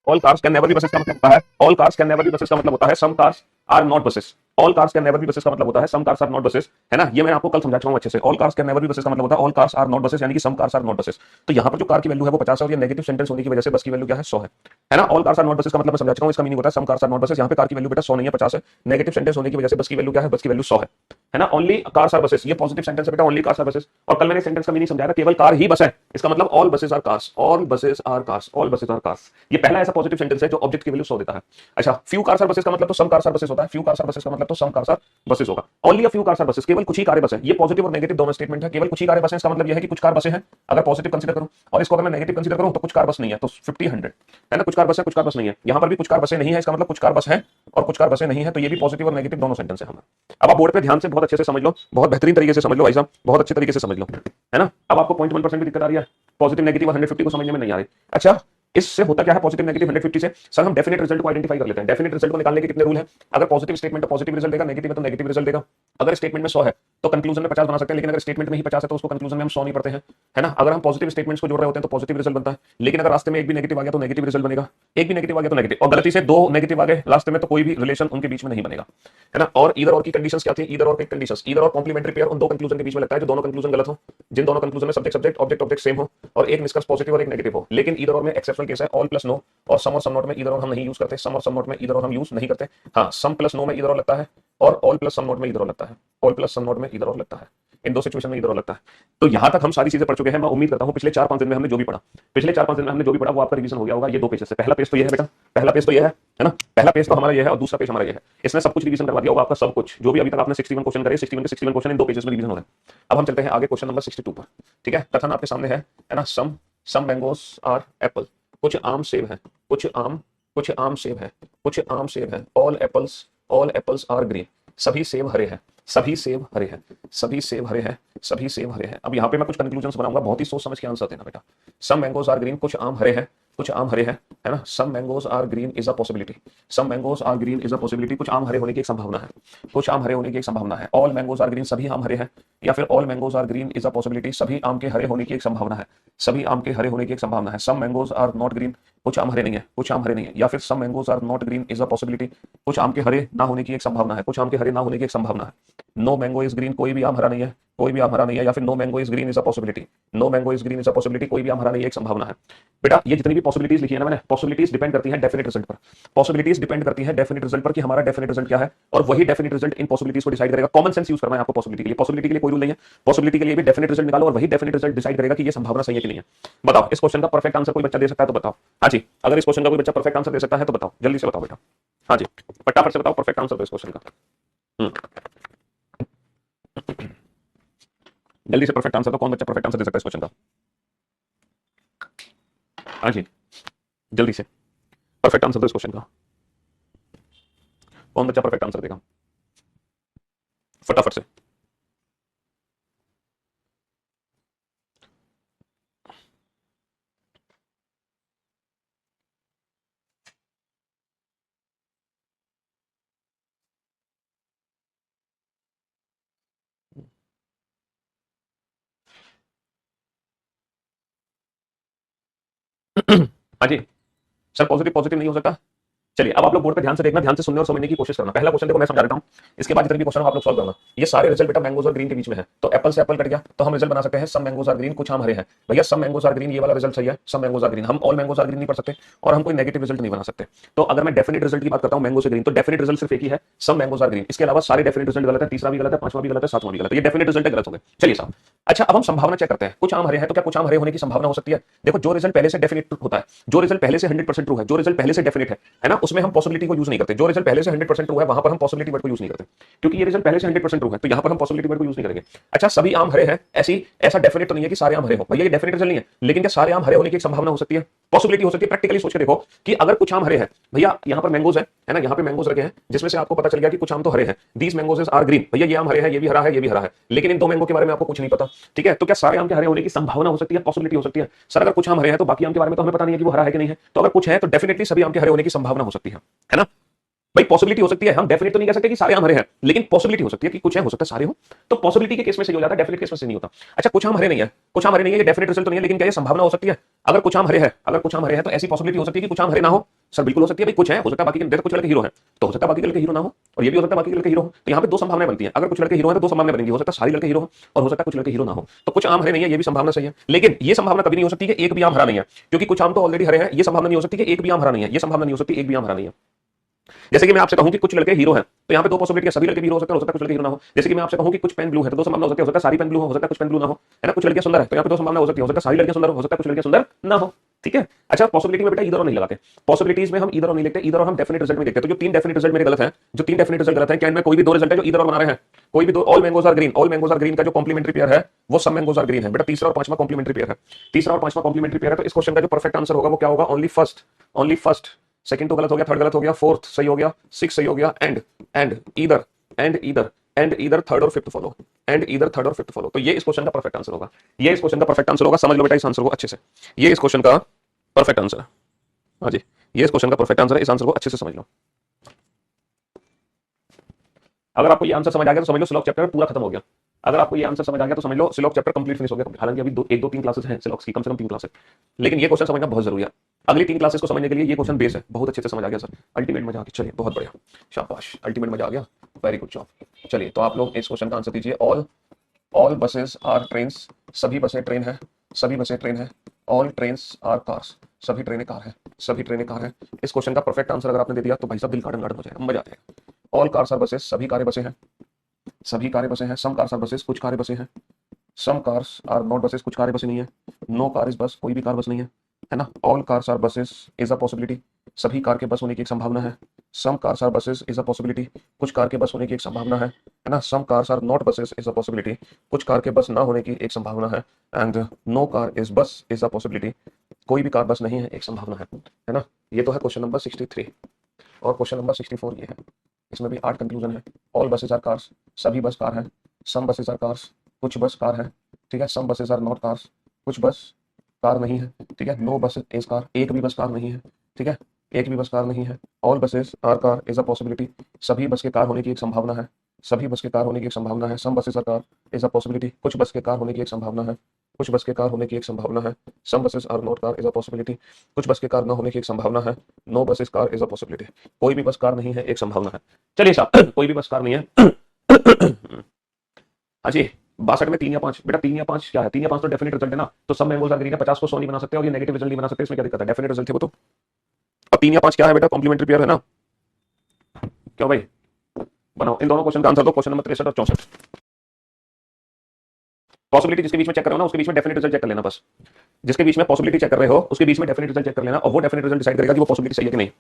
[SPEAKER 1] all cars can never be buses का मतलब होता है all cars can never be buses का मतलब होता है some cars are not buses. All cars can never be buses का मतलब होता है some cars are not buses, है ना। ये मैं आपको कल समझा चुका हूं अच्छे से। All cars can never be buses का मतलब होता है all cars are not buses, यानी कि some cars are not buses. तो यहां पर जो कार की वैल्यू है वो 50 है और ये नेगेटिव सेंटेंस होने की वजह से बस की वैल्यू क्या है, 100 है ना। All cars are not buses का मतलब मैं समझा चुका हूं, इसका मीनिंग होता है some cars are not buses. यहां पे कार की वैल्यू बेटा 100 नहीं है, 50 है। नेगेटिव सेंटेंस होने की वजह से बस की वैल्यू क्या है, बस की वैल्यू 100 है ना। ओनली कार्स आर बसेस, ये पॉजिटिव सेंटेंस है बेटा, ओनली कार्स आर बसेस। और कल मैंने सेंटेंस का मीनिंग समझाया था, केवल कार ही बस है, इसका मतलब all buses are cars, all buses are cars, all buses are cars. ये पहला ऐसा पॉजिटिव सेंटेंस है जो ऑब्जेक्ट की वैल्यू 100 देता है। अच्छा, फ्यू कार्स आर बसेस का मतलब तो सम कार्स आर बसेस होता है, फ्यू कार्स आर बसेस का मतलब तो सम कार्स आर बसेस होगा। Only a few cars are buses, केवल कुछ ही कारें बस है। ये पॉजिटिव और नेगेटिव दोनों स्टेटमेंट है। केवल कुछ ही कारें बस है, इसका मतलब यह है कि कुछ कार बसें हैं अगर पॉजिटिव कंसीडर करूं, और इसको अगर मैं नेगेटिव कंसीडर करूं तो कुछ कार बस नहीं है, तो 50-100 है ना। कुछ कार बस है, कुछ कार बस नहीं है। यहां पर भी कुछ कार बसें नहीं है, इसका मतलब कुछ कार बस है और कुछ कार बसें नहीं है, तो ये भी पॉजिटिव और नेगेटिव दोनों सेंटेंस है हमारे। अब आप बोर्ड पे ध्यान से बहुत अच्छे से समझ लो, बहुत बेहतरीन तरीके से समझ लो भाई साहब, बहुत अच्छे तरीके से समझ लो, है ना। अब आपको 0.1% भी दिक्कत आ रही है, पॉजिटिव नेगेटिव 150 को समझने में नहीं आ रही। अच्छा, इससे होता क्या है पॉजिटिव नेगेटिव 150 से, सर हम डेफिनेट रिजल्ट को आइडेंटिफाई कर लेते हैं। डेफिनेट रिजल्ट को निकालने के कितने रूल हैं? अगर पॉजिटिव स्टेटमेंट है पॉजिटिव रिजल्ट देगा, नेगेटिव है तो नेगेटिव रिजल्ट देगा। अगर स्टेटमेंट में 100 है तो कंक्लूजन में 50 बना सकते हैं, लेकिन अगर स्टेटमेंट में ही 50 है तो उसको कंक्लूजन में हम 100 नहीं पढ़ते हैं, है ना। अगर हम पॉजिटिव स्टेटमेंट्स को जोड़ रहे होते हैं तो पॉजिटिव रिजल्ट बनता है, लेकिन अगर रास्ते में एक भी नेगेटिव आ गया तो नेगेटिव रिजल्ट बनेगा, एक भी नेगेटिव आ गया तो नेगेटिव, और गलती से दो नेगेटिव आ गए लास्ट में तो कोई भी रिलेशन उनके बीच में नहीं बनेगा, है ना। और इधर और की कंडीशंस क्या थी? इधर और की कंडीशंस, इधर और कॉम्प्लीमेंट्री पेयर उन दो कंक्लूजन के बीच में लगता है जो दोनों कंक्लूजन गलत हो, जिन दोनों कंक्लूजन में subject subject object object same हो और एक निष्कर्ष पॉजिटिव और एक नेगेटिव हो। लेकिन इधर और में एक्सेप्शनल केस है, ऑल प्लस नो और सम नोट में इधर और हम नहीं यूज करते, सम और सम नोट में इधर और हम यूज नहीं करते। हाँ, सम प्लस नो में इधर और लगता है और ऑल प्लस सम नोट में इधर और लगता है, ऑल प्लस सम नोट में इधर और लगता है, इन दो सिचुएशन में इधर और लगता है। तो यहां तक हम सारी चीजें पढ़ चुके हैं। मैं उम्मीद करता हूं पिछले 4-5 दिन में हमने जो भी पढ़ा, पिछले 4-5 दिन में हमने जो भी पढ़ा वो आपका रिवीजन हो गया होगा। ये दो पेजेस से, पहला पेज तो ये है बेटा, पहला पेज तो ये है ना, पहला पेज तो हमारा ये है और दूसरा पेज हमारा ये है। इसने सब कुछ रिवीजन करवा दिया होगा आपका, सब कुछ जो भी अभी तक आपने 61 क्वेश्चन करे, 61 के 61 क्वेश्चन इन दो पेजेस में रिवीजन हो रहे हैं। अब हम चलते हैं आगे क्वेश्चन नंबर 62 पर, ठीक है। कथन आपके सामने है ना, सम मैंगोस आर एप्पल, कुछ आम सेब है, कुछ आम सेब है, कुछ आम सेब है, ऑल एप्पल्स आर ग्रीन, सभी सेब हरे हैं, सभी सेब हरे हैं, सभी सेब हरे हैं, सभी सेब हरे हैं। अब यहाँ पे मैं कुछ कंक्लूजन्स बनाऊंगा, बहुत ही सोच समझ के आंसर देना बेटा। सम मैंगोज आर ग्रीन, कुछ आम हरे हैं, कुछ आम हरे हैं, है ना। Some mangoes are green is a possibility, some mangoes are green is a possibility, कुछ आम हरे होने की एक संभावना है, कुछ आम हरे होने की एक संभावना है। ऑल मैंगोज आर ग्रीन, सभी आम हरे हैं, या फिर all mangoes are green is a possibility, सभी आम के हरे होने की एक संभावना है, सभी आम के हरे होने की एक संभावना है। सम मैंगोज आर नॉट ग्रीन, कुछ आम हरे नहीं है, कुछ आम हरे नहीं है, या फिर some mangoes are not green is a possibility, कुछ आम के हरे ना होने की एक संभावना है, कुछ आम के हरे ना होने की एक संभावना है। नो मैंगो इज ग्रीन, कोई भी आम हरा नहीं है, कोई भी आम हरा नहीं है, या फिर no mango is green is a possibility, no mango is green is a possibility, कोई भी आम हरा नहीं है, एक संभावना है। बेटा ये जितनी भी पॉसिबिलिटीज लिखी है ना मैंने, पॉसिबिलिटीज डिपेंड करती है डेफिनेट रिजल्ट पर, पॉसिबिलिटीज डिपेंड करती है डेफिनेट रिजल्ट पर कि हमारा डेफिनेट रिजल्ट क्या है, और वही डेफिनेट रिजल्ट इन पॉसिबिलिटीज को डिसाइड करेगा। कॉमन सेंस यूज करना है आपको पॉसिबिलिटी के लिए, पॉसिबिलिटी के लिए कोई रूल नहीं है, पॉसिबिलिटी के लिए भी डेफिनेट रिजल्ट निकालो और वही डेफिनेट रिजल्ट डिसाइड करेगा कि ये संभावना सही है कि नहीं है। बताओ इस क्वेश्चन का परफेक्ट आंसर कोई बच्चा दे सकता है तो बताओ। हाँ जी, अगर इस क्वेश्चन का कोई बच्चा परफेक्ट आंसर दे सकता है तो बताओ, जल्दी से बताओ बेटा। हाँ जी, फटाफट से बताओ परफेक्ट आंसर दो इस क्वेश्चन का। जल्दी से परफेक्ट आंसर दो, कौन बच्चा परफेक्ट आंसर दे सकता है इस क्वेश्चन का? हाँ जी, जल्दी से परफेक्ट आंसर दो इस क्वेश्चन का, कौन बच्चा परफेक्ट आंसर देगा फटाफट से। हाँ जी सर, पॉजिटिव पॉजिटिव नहीं हो सकता। चलिए अब आप लोग बोर्ड पे ध्यान से देखना, ध्यान से सुनने और समझने की कोशिश करना। पहला क्वेश्चन देखो मैं समझा देता हूं, इसके बाद जितने भी क्वेश्चन आप लोग सॉल्व करना। ये सारे रिजल्ट बेटा मैंगोज और ग्रीन के बीच में है, तो एप्पल से एप्पल कट गया तो हम रिजल्ट बना सकते हैं सम मैंगोज आर ग्रीन, कुछ आम हरे हैं। भैया सम मैंगोज आर ग्रीन ये वाला रिजल्ट सही है, सम मैंगोज आर ग्रीन, हम ऑल मैंगोज आर ग्रीन नहीं पढ़ सकते और हम कोई नेगेटिव रिजल्ट नहीं बना सकते। तो अगर मैं डेफिनेट रिजल्ट की बात करता हूं मैंगो से ग्रीन, तो डेफिनेट रिजल्ट सिर्फ एक ही है, सम मैंगोज आर ग्रीन। इसके अलावा सारे डेफिनेट रिजल्ट गलत है, तीसरा भी गलत है, पांचवा भी गलत है, सातवां भी गलत है, ये डेफिनेट रिजल्ट गलत हो गए। चलिए साहब, अच्छा अब हम संभावना चेक करते हैं, कुछ आम हरे हैं तो क्या कुछ आम हरे होने की संभावना हो सकती है? देखो जो रिजल्ट पहले से डेफिनेट होता है, जो रिजल्ट पहले से 100% ट्रू है, जो रिजल्ट पहले से डेफिनेट है ना, उसमें हम पॉसिबिलिटी को यूज नहीं करते। जो रिजल्ट पहले से 100% ट्रू है वहां पर हम पॉसिबिलिटी वर्ड को यूज नहीं करते, क्योंकि ये रिजल्ट पहले से 100% ट्रू है, तो यहां पर हम पॉसिबिलिटी वर्ड को यूज नहीं करेंगे। अच्छा सभी आम हरे हैं, ऐसा डेफिनेट तो नहीं है कि सारे आम हरे हो, भैया ये डेफिनेट रिजल्ट नहीं है, लेकिन क्या सारे आम हरे होने की एक संभावना हो सकती है, पॉसिबिलिटी हो सकती है। प्रैक्टिकली सोच के देखो कि अगर कुछ आम हरे हैं, भैया यहाँ पर मैंगोज है ना, यहाँ पे मैंगोज रखे हैं जिसमें से आपको पता चल गया कि कुछ आम तो हरे हैं, दीस मैंगोज आर ग्रीन, भैया ये आम हरे हैं, ये भी हरा है, ये भी हरा है, लेकिन इन दो मैंगो के बारे में आपको कुछ नहीं पता, ठीक है, तो क्या सारे आम के हरे होने की संभावना हो सकती है, पॉसिबिलिटी हो सकती है? सर अगर कुछ आम हरे हैं तो बाकी आम के बारे में तो हमें पता नहीं है कि वो हरा है कि नहीं है, तो अगर कुछ है तो डेफिनेटली सभी आम के हरे होने की संभावना हो सकती है ना? भाई पॉसिबिलिटी हो सकती है, हम डेफिनेट तो नहीं कह सकते कि सारे आम हरे हैं, लेकिन पॉसिबिलिटी हो सकती है कि कुछ है, हो सकता है सारे हो, तो पॉसिबिलिटी के केस में से हो जाता है, डेफिनेट केस में से नहीं होता। अच्छा कुछ आम हरे नहीं है, कुछ आम हरे नहीं है, ये डेफिनेट रिजल्ट तो नहीं है, लेकिन क्या ये संभावना हो सकती है? अगर कुछ आम हरे है, अगर कुछ आम हरे है तो ऐसी पॉसिबिलिटी हो सकती है कि कुछ आम हरे ना हो। सर बिल्कुल हो सकती है, भाई कुछ है, हो सकता है बाकी के कुछ लड़के हीरो है, तो हो सकता है बाकी के लड़के हीरो ना हो, और ये भी हो सकता है बाकी के लड़के हीरो हो। तो यहाँ पे दो संभावनाएं बनती हैं, अगर कुछ लड़के हीरो है तो दो संभावनाएं बनेंगी, हो सकता है सारे लड़के हीरो हो और हो सकता है कुछ लड़के हीरो ना हो। तो कुछ आम हरे नहीं है, ये भी संभावना सही है, लेकिन ये संभावना कभी नहीं हो सकती कि एक भी आम हरा नहीं है, क्योंकि कुछ आम तो ऑलरेडी हरे हैं। ये संभावना नहीं हो सकती कि एक भी आम हरा नहीं है, ये संभावना नहीं हो सकती एक भी आम हरा नहीं है। जैसे कि मैं आपसे कहूं कि कुछ लड़के हीरो हैं, तो यहाँ पे दो पॉसिबिलिटी है, सभी लड़के भी हीरो हो सकते हैं, हो सकता है कुछ लड़के हीरो ना हो। जैसे कि मैं आपसे कहूं कि कुछ पेन ब्लू है, तो दो संभावना हो सकती है, हो सकता है सारी पेन ब्लू हो सकता है कुछ पेन ब्लू ना हो, है ना? कुछ लड़कियां सुंदर है, तो यहाँ पे दो संभावना हो सकती है, हो सकता है सारी लड़कियां सुंदर हो सकता है कुछ लड़कियां सुंदर ना हो। ठीक है, अच्छा पॉसिबिलिटी में बेटा इधर और नहीं लगाते, पॉसिबिलिटीज में हम इधर और नहीं लिखते, इधर और हम डेफिनेट रिजल्ट में देखते हैं। तो जो तीन डेफिनेट रिजल्ट मेरे गलत है, जो तीन डेफिनेट रिजल्ट गलत है, क्या इनमें कोई भी दो रिजल्ट है जो इधर और बना रहे हैं? कोई भी दो, all mangoes are green, all mangoes are green का जो कॉम्प्लीमेंट्री पेयर है वो सब मैंगोज आर ग्रीन है बेटा, तीसरा और पांचवा कॉम्प्लीमेंट्री पेयर है, तीसरा और पांचवा कॉम्प्लीमेंट्री पेयर है। तो इस क्वेश्चन का जो परफेक्ट आंसर होगा वो क्या होगा? Only first, only first. Second तो गलत हो गया, थर्ड गलत हो गया, फोर्थ सही हो गया, सिक्स सही हो गया, and either, and either, and either third और fifth follow, and either third और फिफ्थ फॉलो। तो ये इस क्वेश्चन का परफेक्ट आंसर होगा, ये इस क्वेश्चन का परफेक्ट आंसर होगा। समझ लो बेटा इस आंसर को अच्छे से, ये इस क्वेश्चन का परफेक्ट आंसर है। हाँ जी, ये इस क्वेश्चन का परफेक्ट आंसर है, इस आंसर को अच्छे से समझ लो। अगर आपको ये आंसर समझ आ गया तो समझ लो सिलॉक चैप्टर पूरा खत्म हो गया। अगर आपको ये आंसर समझ आ गया तो समझ लो सिलॉक चैप्टर कंप्लीट फिनिश हो गया। हालांकि अभी एक दो तीन क्लासेस हैं सिलॉक्स की, कम से कम तीन क्लासेस, लेकिन ये क्वेश्चन समझना बहुत जरूरी है। अगली तीन क्लासेस को समझने के लिए ये क्वेश्चन बेस है। बहुत अच्छे से समझ आ गया सर, अल्टीमेट मजा आ गया। चलिए बहुत बढ़िया, शाबाश, अल्टीमेट मजा आ गया, वेरी गुड जॉब। चलिए तो आप लोग इस क्वेश्चन का आंसर दीजिए। All all buses are trains, सभी बसें ट्रेन है, सभी बसें ट्रेन है। ऑल ट्रेन्स आर कार्स, सभी ट्रेनें कार है, सभी ट्रेनें कार है। इस क्वेश्चन का परफेक्ट आंसर अगर आपने दे दिया तो भाई साहब दिल गार्डन गार्डन हो जाएगा, मजा आ जाएगा। ऑल कार्स आर बसेस, सभी कारें बसें हैं, सभी कारें बसें हैं। सम कार्स आर बसेस, कुछ कारें बसें हैं। सम कार्स आर नॉट बसेस, कुछ कारें बसें नहीं है। नो कार इज बस, कोई भी कार बस नहीं है ना? All cars are buses is a possibility, सभी कार के बस होने की एक संभावना है। Some cars are buses is a possibility, कुछ कार के बस होने की एक संभावना है ना? Some cars are not buses is a possibility, कुछ कार के बस ना होने की एक संभावना है। And no car is bus is a possibility, कोई भी कार बस नहीं है, एक संभावना है ना? ये तो है क्वेश्चन नंबर 63। और क्वेश्चन नंबर 64 ये है, इसमें भी 8 कंक्लूजन है। ऑल बसेस आर कार्स, सभी बस कार है। सम बसेस आर कार्स, कुछ बस कार है, ठीक है। Some buses are not cars, कुछ बस कार नहीं है, ठीक है। नो बस इज कार, एक भी बस कार नहीं है, ठीक है, एक भी बस कार नहीं है। All buses are car is a possibility, सभी बस के कार होने की एक संभावना है, सभी बस के कार होने की एक संभावना है। Some buses are car is a possibility, कुछ बस के कार होने की एक संभावना है, कुछ बस के कार होने की एक संभावना है। Some buses are not car is a possibility, कुछ बस के कार न होने की एक संभावना है। No buses car is a possibility, कोई भी बस कार नहीं है, एक संभावना है। चलिए साहब कोई भी बस कार नहीं है। हाँ जी, 62 में 3 या 5 बेटा, 3 या 5 क्या है? 3 या 5 तो डेफिनेट रिजल्ट है ना, तो सब मैंगोज आर ग्रीन है, 50 को 100 नहीं बना सकते और ये नेगेटिव रिजल्ट नहीं बना सकते, इसमें क्या दिक्कत है? डेफिनेट रिजल्ट थे वो तो। अब 3 या 5 क्या है बेटा? कॉम्प्लीमेंट्री पेयर है ना? क्यों भाई? बनाओ इन दोनों क्वेश्चन का आंसर दो, क्वेश्चन नंबर 63 और 64। पॉसिबिलिटी जिसके बीच में चेक कर रहे हो ना, उसके बीच में डेफिनेट रिजल्ट चेक कर लेना बस। जिसके बीच में पॉसिबिलिटी चेक कर रहे हो उसके बीच में डेफिनेट रिजल्ट चेक कर लेना, और वो डेफिनेट रिजल्ट डिसाइड करेगा कि वो पॉसिबिलिटी सही है कि नहीं।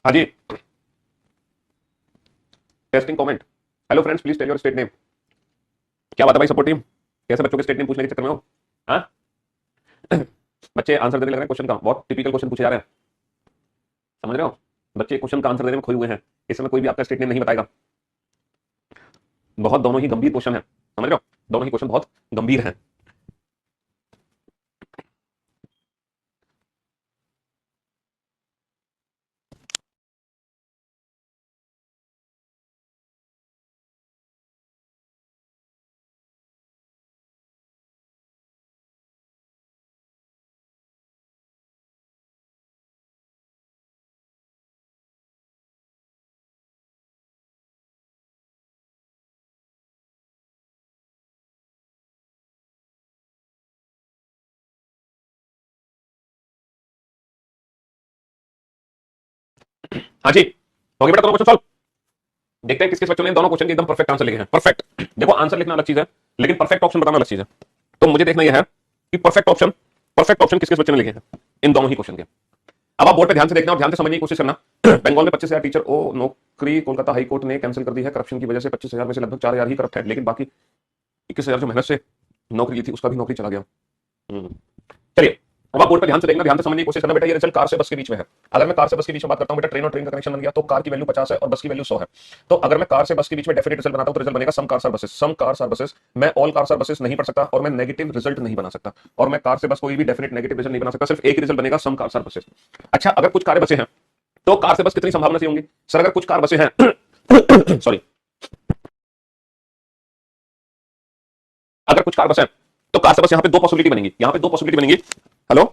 [SPEAKER 1] हाँ जी, testing comment. Hello friends, please tell your state name. क्या बात है भाई सपोर्ट टीम? कैसे बच्चों के स्टेट नेम पूछने के चक्कर में हो? हाँ, बच्चे आंसर देने लग रहे हैं क्वेश्चन का, बहुत टिपिकल क्वेश्चन पूछे जा रहे हैं, समझ रहे हो? बच्चे क्वेश्चन का आंसर देने में खोए हुए हैं, इस समय कोई भी आपका स्टेट नेम नहीं बताएगा। बहुत दोनों ही गंभीर क्वेश्चन है, समझ रहे हो? दोनों ही क्वेश्चन बहुत गंभीर हैं। हाँ जी, हो गया बेटा दोनों क्वेश्चन सॉल्व। देखते हैं किस किस बच्चों ने दोनों क्वेश्चन के एकदम परफेक्ट आंसर लिखे हैं। परफेक्ट, देखो आंसर लिखना अलग चीज है, लेकिन परफेक्ट ऑप्शन बताना अलग चीज है। तो मुझे देखना यह है कि परफेक्ट ऑप्शन किस किस बच्चे ने लिखे हैं इन दोनों ही क्वेश्चन के। अब आप बोर्ड पे ध्यान से देखना और ध्यान से समझने की कोशिश करना। बंगाल में 25,000 टीचर ओ नौकरी कोलकाता हाई कोर्ट ने कैंसिल कर दी है करप्शन की वजह से। 25,000 में से लगभग 4,000 ही करप्ट है, लेकिन बाकी 21,000 जो मेहनत से नौकरी ली थी उसका भी नौकरी चला गया। चलिए, अब आप बोर्ड पे ध्यान से देखना, ध्यान से समझने की कोशिश करना। बेटा ये रिजल्ट कार से बस के बीच में है। अगर मैं कार से बस के बीच में बात करता हूं बेटा, ट्रेन और ट्रेन का कनेक्शन बन गया तो कार की वैल्यू 50 है और बस की वैल्यू 100 है। तो अगर मैं कार से बस के बीच में डेफिनेट रिजल्ट बनाता हूं तो रिजल्ट बनेगा some cars are buses. Some cars are buses, मैं ऑल कार्स आर बसेस नहीं पढ़ सकता और मैं नेगेटिव रिजल्ट नहीं बना सकता, और मैं कार से बस कोई भी डेफिनेट नेगेटिव रिजल्ट नहीं बना सकता, सिर्फ एक रिजल्ट बनेगा सम कार्स आर बसेस। अच्छा, अगर कुछ कार बसें हैं तो कार से बस कितनी संभावना से होंगी सर? अगर कुछ कार बसें हैं सॉरी, अगर कुछ कार बसें हैं तो कार से बस यहाँ पे दो पॉसिबिलिटी बनेंगी, यहाँ पे दो पॉसिबिलिटी बनेंगी। हेलो,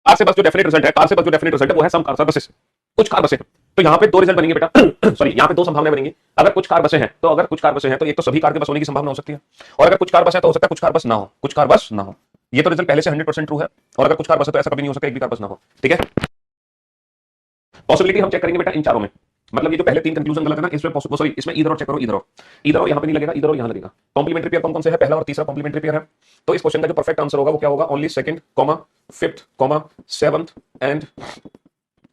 [SPEAKER 1] कार से बस जो डेफिनेट रिजल्ट है, कार से बस जो डेफिनेट रिजल्ट है वो है सम कार से बसेस। कुछ कार बसें हैं तो यहाँ पे दो रिजल्ट बनेंगे बेटा सॉरी, यहाँ पे दो संभावनाएं बनेंगी। अगर कुछ कार बसें हैं तो अगर कुछ कार बसें हैं तो एक तो सभी कार के बस होने की संभावना हो सकती है, और अगर कुछ कार बस है तो हो सकता है कुछ कार बस ना हो, कुछ कार बस ना हो। ये तो रिजल्ट पहले से 100% ट्रू है। और अगर कुछ कार बस है तो ऐसा कभी नहीं हो सकता एक भी कार बस ना हो, ठीक है? पॉसिबिलिटी हम चेक करेंगे बेटा इन चारों में। मतलब ये जो पहले तीन कंक्लूजन गलत है ना, इसमें सॉरी, इसमें इधर और चेक करो, इधर और, इधर और यहाँ पे नहीं लगेगा, इधर और यहाँ लगेगा। कॉम्प्लीमेंट्री पेयर कौन कौन से है? पहला और तीसरा कॉम्प्लीमेंट्री पेयर है। तो इस क्वेश्चन का जो परफेक्ट आंसर होगा वो क्या होगा? Only second comma fifth comma seventh and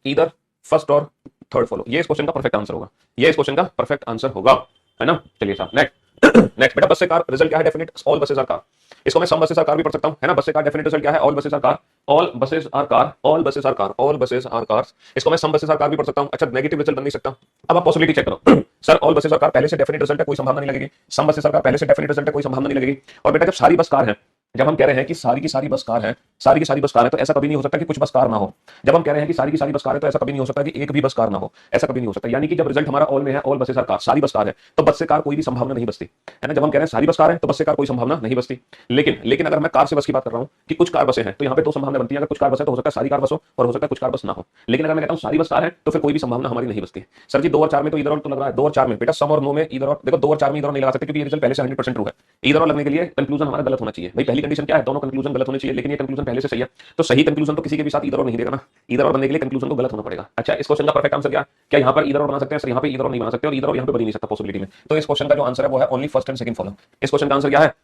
[SPEAKER 1] इधर फर्स्ट और थर्ड फॉलो, ये इस क्वेश्चन का परफेक्ट आंसर होगा, ये इस क्वेश्चन का परफेक्ट आंसर होगा, है ना? चलिए साहब नेक्स्ट नेक्स्ट बेटा, बस से कार रिजल्ट क्या है? Definite all buses are car. इसको मैं सम बसेस आर कार भी पढ़ सकता हूं, है ना? बस से कार डेफिनेट रिजल्ट क्या है? All buses are car, all buses are car, all buses are car, all buses are cars. इसको मैं सम बसेस आर कार भी पढ़ सकता हूं। अच्छा, नेगेटिव रिजल्ट बन नहीं सकता। अब आप पॉसिबिलिटी चेक करो sir all buses are car पहले से डेफिनेट रिजल्ट है, कोई संभावना नहीं लगेगी। सम बसेस आर कार पहले से डेफिनेट रिजल्ट है, कोई संभावना नहीं लगेगी। और बेटा जब सारी बस कार है, जब हम कह रहे हैं कि सारी की सारी बस कार है, सारी की सारी बस कार है, तो ऐसा कभी नहीं हो सकता कि कुछ बस कार ना हो। जब हम कह रहे हैं कि सारी की सारी बस कार है तो ऐसा कभी नहीं हो सकता कि एक भी बस कार ना हो, ऐसा कभी नहीं हो सकता। यानी कि जब रिजल्ट हमारा ऑल में है, ऑल बसेस आर कार, सारी बस कार है, तो बस से कार कोई भी संभावना नहीं बचती, है ना? जब हम कह रहे हैं सारी बस कार है तो बस से कार कोई संभावना नहीं बचती। लेकिन लेकिन अगर मैं कार से बस की बात कर रहा हूं कि कुछ कार बसें हैं तो यहाँ पे दो संभावना बनती है। अगर कुछ कार बस है तो हो सकता है सारी कार बस हो और हो सकता है कुछ कार बस ना हो। लेकिन अगर मैं कहता हूँ सारी बस कार है तो फिर कोई भी संभावना हमारी नहीं बचती। सर जी 2 और 4 में तो इधर और तो लग रहा है, 2 और 4 में बेटा सम और नो में इधर और, देखो 2 और 4 में इधर और नहीं लगा सकते क्योंकि ये रिजल्ट पहले से 100% ट्रू है। इधर और लगने के लिए कंक्लूजन हमारा गलत होना चाहिए। भाई पहली कंडीशन क्या है? दोनों कंक्लूजन गलत होने चाहिए, लेकिन ये कंक्लूजन पहले से सही है, तो सही कंक्लूजन तो किसी के भी साथ इधर और नहीं देगा ना। इधर और बनने के लिए कंक्लूजन को गलत होना पड़ेगा। अच्छा, इस क्वेश्चन का परफेक्ट आंसर क्या? क्या यहाँ पर इधर और बना सकते हैं? सर यहाँ पे इधर और नहीं बना सकते और इधर और यहाँ पे बन ही नहीं सकता पॉसिबिलिटी में। तो इस क्वेश्चन का जो आंसर है वो है only first and second follow. इस क्वेश्चन का आंसर क्या है?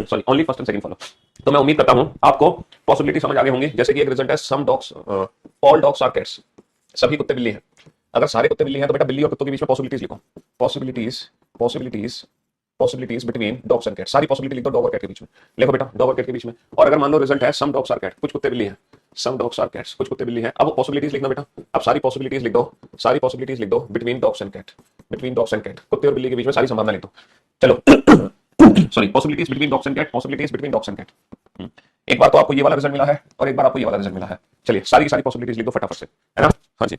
[SPEAKER 1] Sorry, only first and second follow. तो मैं उम्मीद करता हूं आपको पॉसिबिलिटी समझ आ गई होंगी। जैसे कि एक रिजल्ट है some dogs, all dogs are cats, सभी कुत्ते बिल्ली हैं। अगर सारे कुत्ते बिल्ली हैं तो बेटा बिल्ली और कुत्तों के बीच में पॉसिबिलिटीज लिखो। Possibilities possibilities possibilities between dogs and cat, सारी पॉसिबिलिटी लिख दो डॉग और कैट के बीच में। लिखो बेटा डॉग और कैट के बीच में। और अगर मान लो रिजल्ट है सम डॉग्स आर कैट, कुछ कुत्ते बिल्ली हैं, सम डॉग्स आर कैट्स, कुछ कुत्ते बिल्ली हैं। अब पॉसिबिलिटीज लिखना बेटा, अब सारी पॉसिबिलिटीज लिख दो, सारी पॉसिबिलिटीज लिख दो between dogs and cat, between dogs and cat, कुत्ते और बिल्ली के बीच में सारी संभावना लिख दो। चलो sorry, possibilities between dogs and cat, possibilities between dogs and cat. एक बार तो आपको ये वाला रिजल्ट मिला है और एक बार आपको ये वाला रिजल्ट मिला है। चलिए सारी की सारी पॉसिबिलिटीज लिख दो फटाफट से, है ना? हाँ जी।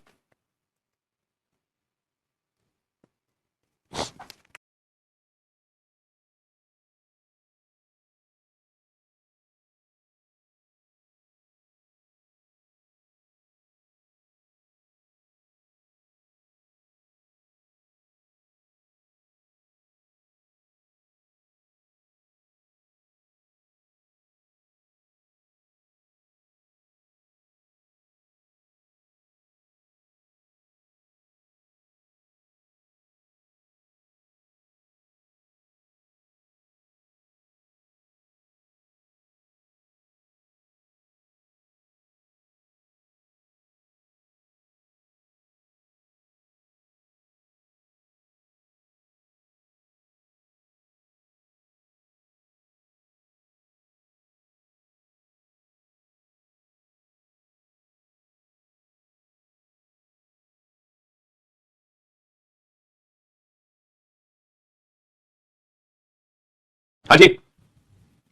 [SPEAKER 1] हाँ जी।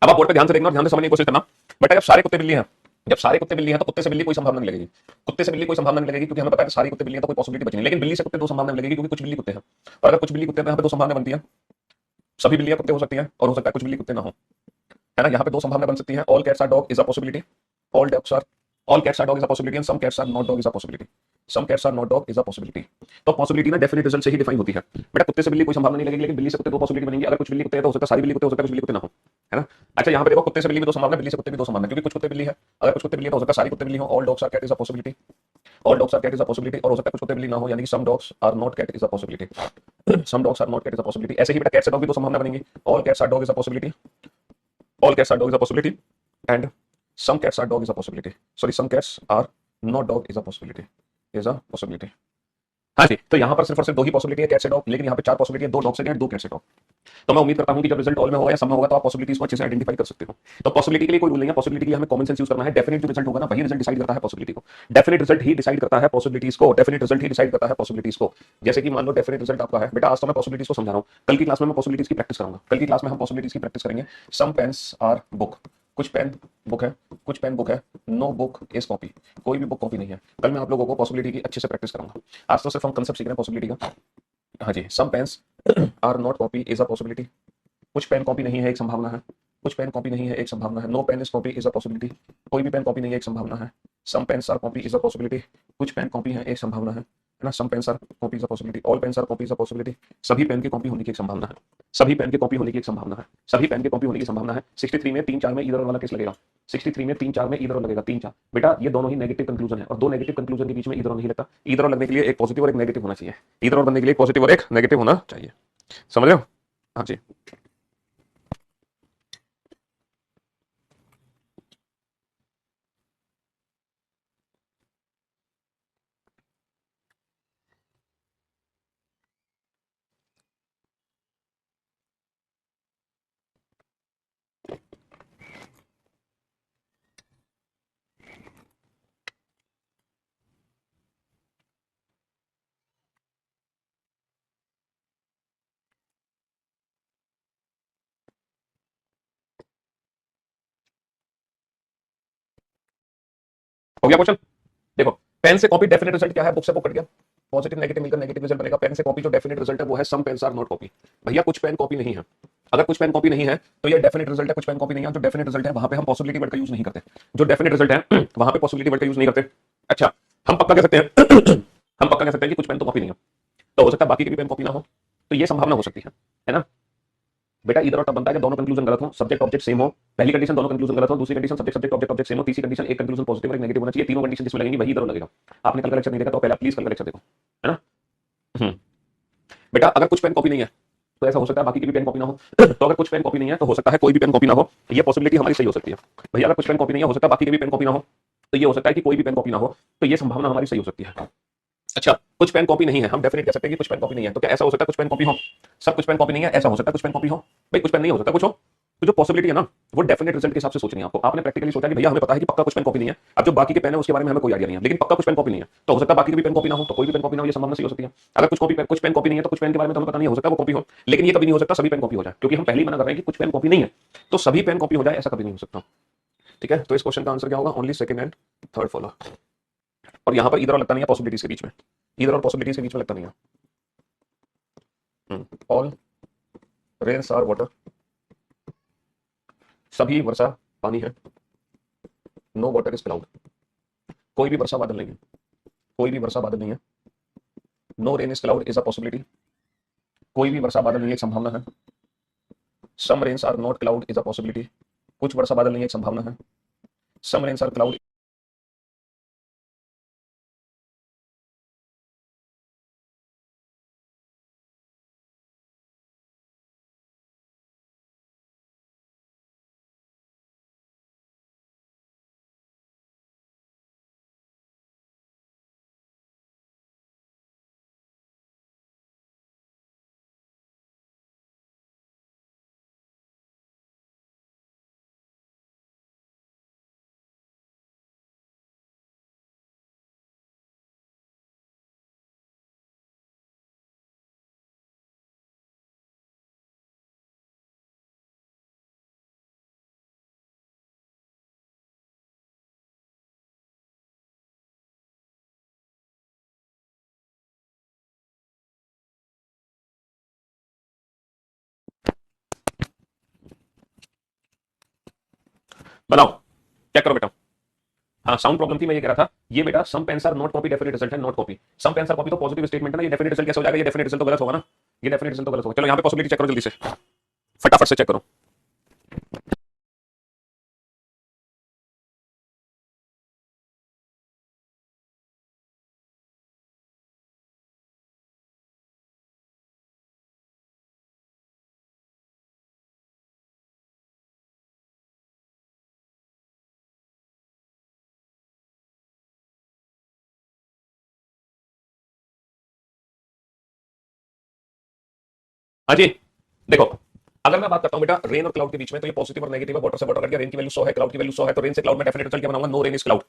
[SPEAKER 1] अब आप बोर्ड पे ध्यान से देखना और ध्यान से समझने की कोशिश करना। बेटा जब सारे कुत्ते बिल्ली हैं, जब सारे कुत्ते बिल्ली हैं तो कुत्ते से बिल्ली कोई संभावना नहीं लगेगी। कुत्ते से बिल्ली कोई संभावना नहीं लगेगी क्योंकि हमें पता है कि सारी कुत्ते बिल्ली हैं तो कोई पॉसिबिलिटी बची नहीं। लेकिन बिल्ली से कुत्ते दो संभावना लगेगी क्योंकि कुछ बिल्ली कुत्ते हैं। और अगर कुछ बिल्ली कुत्ते हैं तो यहाँ पे दो संभावना बनती है, सभी बिल्लियां कुत्ते हो सकती हैं और हो सकता है कुछ बिल्ली कुत्ते ना हो, है ना। यहाँ पे दो संभावना बन सकती है। All cats are dog is a possibility, all dogs are all cats are dog is a possibility and some cats are not dog is a possibility, some cats are not dog is a possibility. तो possibility ना definite result से ही define होती है। बेटा कुत्ते से बिल्ली कोई संभावना नहीं लगेगी, लेकिन बिल्ली से कुत्ते दो पॉसिबिलिटी बनेंगी। अगर कुछ बिल्ली कुत्ते हैं तो हो सकता है सारी बिल्ली कुत्ते, हो सकता है कुछ बिल्ली कुत्ते ना हो, है ना। अच्छा यहाँ पे देखो कुत्ते से बिल्ली में दो संभावना, बिल्ली से कुत्ते भी दो संभावना, क्योंकि कुछ कुत्ते बिल्ली है। अगर कुछ कुत्ते बिल्ली है तो हो सकता है सारी कुत्ते बिल्ली हो। All dogs are cat is a possibility, all dogs are cat is a possibility. और हो सकता है कुछ कुत्ते बिल्ली ना हो, यानी कि some dogs are not cat is a possibility, some dogs are not cat is a possibility. ऐसे ही बेटा कैट से डॉग भी दो संभावना बनेंगी। All cats are dog is a possibility, all cats are dog is a possibility and some cats are dog is a possibility, sorry some cats are not dog is a possibility, is a possibility। हाँ जी, तो यहाँ पर सिर्फ और सिर्फ दो ही possibility है cat से डॉग, लेकिन यहाँ पे चार पॉसिबिलिटी है, दो डॉग से कैट, दो कैट से डॉग। तो मैं उम्मीद करता हूँ कि जब रिजल्ट ऑल में होगा या सब में होगा तो आप पॉसिबिलिटीज को अच्छे से आइडेंटिफाई कर सकते हो। तो पॉसिबिलिटी के लिए कोई रूल नहीं है, पॉसिबिलिटी के लिए हमें कॉमन सेंस यूज करना है। डेफिनेट जो रिजल्ट होगा ना वही रिजल्ट डिसाइड करता है पॉसिबिलिटी को। डेफिनेट रिजल्ट ही डिसाइड करता है पॉसिबिलिटीज को, डेफिनेट रिजल्ट ही डिसाइड करता है पॉसिबिलिटीज को। जैसे कि मान लो डेफिनेट रिजल्ट आपका है बेटा, आज तो मैं पॉसिबिलिटीज को समझा रहा हूँ, कल की क्लास में मैं पॉसिबिलिटीज की प्रैक्टिस करूंगा। कल की क्लास में हम पॉसिबिलिटीज की प्रैक्टिस करेंगे। सम पेन्स आर बुक, कुछ पेन बुक है, कुछ पेन बुक है, नो बुक इज कॉपी, कोई भी बुक कॉपी नहीं है। कल मैं आप लोगों को पॉसिबिलिटी की अच्छे से प्रैक्टिस करूंगा। आज तो सिर्फ हम कंसेप्ट सीख रहे हैं पॉसिबिलिटी का। हाँ जी, some pens are not copy is a possibility, कुछ पेन कॉपी नहीं है एक संभावना है, कुछ पेन कॉपी नहीं है एक संभावना है। No pen is copy is a possibility, कोई भी पेन कॉपी नहीं है एक संभावना है। Some pens are copy is a possibility, कुछ पेन कॉपी है एक संभावना है ना। Some pens are copy is a possibility, all pens are copy is a possibility, सभी पेन की कॉपी होने की एक संभावना है, सभी पेन की कॉपी होने की एक संभावना है, सभी पेन की कॉपी होने की संभावना है। 63 में 3 4 में इधर वाला केस लगेगा, 63 में 3 4 में इधर लगेगा, 3 4 बेटा ये दोनों ही नेगेटिव कंक्लूजन है, और दो नेगेटिव कंक्लूजन के बीच में इधर नहीं लगता। इधर लगने के लिए एक पॉजिटिव और एक नेगेटिव होना चाहिए, इधर बनने के लिए एक पॉजिटिव और एक नेगेटिव होना चाहिए, समझ रहे हो। हाँ जी। हो गया क्वेश्चन। देखो पेन से कॉपी डेफिनेट रिजल्ट क्या है, बुक से बुक कट गया, पॉजिटिव नेगेटिव मिलकर नेगेटिव रिजल्ट बनेगा। पेन से कॉपी जो डेफिनेट रिजल्ट है वो है some pens are not copy. भैया कुछ पेन कॉपी नहीं है, अगर कुछ पेन कॉपी नहीं है तो ये डेफिनेट रिजल्ट है, कुछ पेन कॉपी नहीं है। जो डेफिनेट रिजल्ट है वहां पे हम पॉसिबिलिटी वर्ड का यूज नहीं करते, जो डेफिनेट रिजल्ट है वहां पे पॉसिबिलिटी वर्ड का यूज नहीं करते। अच्छा हम पक्का कह सकते हैं हम पक्का कह सकते हैं कि कुछ पेन तो कॉपी नहीं है, तो हो सकता है बाकी की भी पेन कॉपी ना हो, तो ये संभावना हो सकती है ना। बेटा इधर और तब बनता है कि दोनों कंक्लूजन गलत हो, सब्जेक्ट ऑब्जेक्ट सेम हो। पहली कंडीशन दोनों कंक्लूजन गलत हो, दूसरी condition subject subject object object same हो, तीसरी कंडीशन एक कंक्लूजन पॉजिटिव और एक नेगेटिव होना चाहिए। तीनों कंडीशन जिसमें लगेंगी वही इधर लगेगा। आपने कल का लेक्चर नहीं देखा तो पहले प्लीज कल का लेक्चर देखो, है ना। हम्म। बेटा अगर कुछ पेन कॉपी नहीं है तो ऐसा हो सकता है बाकी की भी पेन कॉपी ना हो तो अगर कुछ पेन कॉपी नहीं है तो हो सकता है कोई भी पेन कॉपी ना हो, ये पॉसिबिलिटी हमारी सही हो सकती है। भैया अगर कुछ पेन कॉपी नहीं है हो सकता है बाकी की भी पेन कॉपी ना हो, तो ये हो सकता है कि कोई भी पेन कॉपी ना हो, तो ये संभावना हमारी सही हो सकती है। अच्छा कुछ पेन कॉपी नहीं है, हम डेफिनेट कह सकते हैं कि कुछ पेन कॉपी नहीं है, तो क्या ऐसा हो सकता है कुछ पेन कॉपी हो, सब कुछ पेन कॉपी नहीं है, ऐसा हो सकता है कुछ पेन कॉपी हो। भाई कुछ पेन नहीं हो सकता कुछ हो, तो जो पॉसिबिलिटी है ना वो डेफिनेट रिजल्ट के हिसाब से सोचनी है आपको। आपने प्रैक्टिकली सोचा कि भैया हमें पता है कि पक्का कुछ पेन कॉपी नहीं है, अब जो बाकी के पेन है उसके बारे में हमें कोई आइडिया नहीं है, लेकिन पक्का कुछ पेन कॉपी नहीं है, तो हो सकता है बाकी की भी पेन कॉपी ना हो, तो कोई भी पेन कॉपी ना हो, ये संभावना सही हो सकती है। अगर कुछ पेन कॉपी नहीं है तो कुछ पेन के बारे में तो हमें पता नहीं, हो सकता है वो कॉपी हो, लेकिन ये कभी नहीं हो सकता सभी पेन कॉपी हो जाए, क्योंकि हम पहले ही मना कर रहे हैं कि कुछ पेन कॉपी नहीं है तो सभी पेन कॉपी हो जाए, ऐसा कभी नहीं हो सकता। ठीक है, तो इस क्वेश्चन का आंसर क्या होगा, only second and third follow. और यहां पर इधर और लगता नहीं है पॉसिबिलिटीज के बीच में, इधर और पॉसिबिलिटीज के बीच में लगता नहीं है। ऑल रेन्स आर वाटर, सभी वर्षा पानी है। नो वाटर इज क्लाउड, कोई भी वर्षा बादल नहीं है, कोई भी वर्षा बादल नहीं है। No rain is cloud is a possibility, कोई भी वर्षा बादल नहीं है एक संभावना है। Some rains are not cloud is a possibility, कुछ वर्षा बादल नहीं है एक संभावना है। सम रेन्स आर क्लाउड बताओ, चेक करो बेटा। हाँ, साउंड प्रॉब्लम थी, मैं ये कह रहा था, ये बेटा some pens are not copy, definite result है not copy. Some pens are copy तो पॉजिटिव स्टेटमेंट है ना, ये डेफिनेट रिजल्ट कैसे हो जाएगा? ये डेफिनेट रिजल्ट तो गलत होगा ना, ये डेफिनेट रिजल्ट तो गलत होगा। चलो यहाँ पे पॉसिबिलिटी चेक करो जल्दी से, फटाफट से चेक करो। हाँ जी, देखो, अगर मैं बात करता हूं बेटा रेन और क्लाउड के बीच में, तो ये पॉजिटिव और नेगेटिव है, वाटर से वाटर कट गया, रेन की वैल्यू 100 है, क्लाउड की वैल्यू 100 है, तो रेन से क्लाउड में डेफिनेट रिजल्ट क्या बनाऊंगा? No rain is cloud.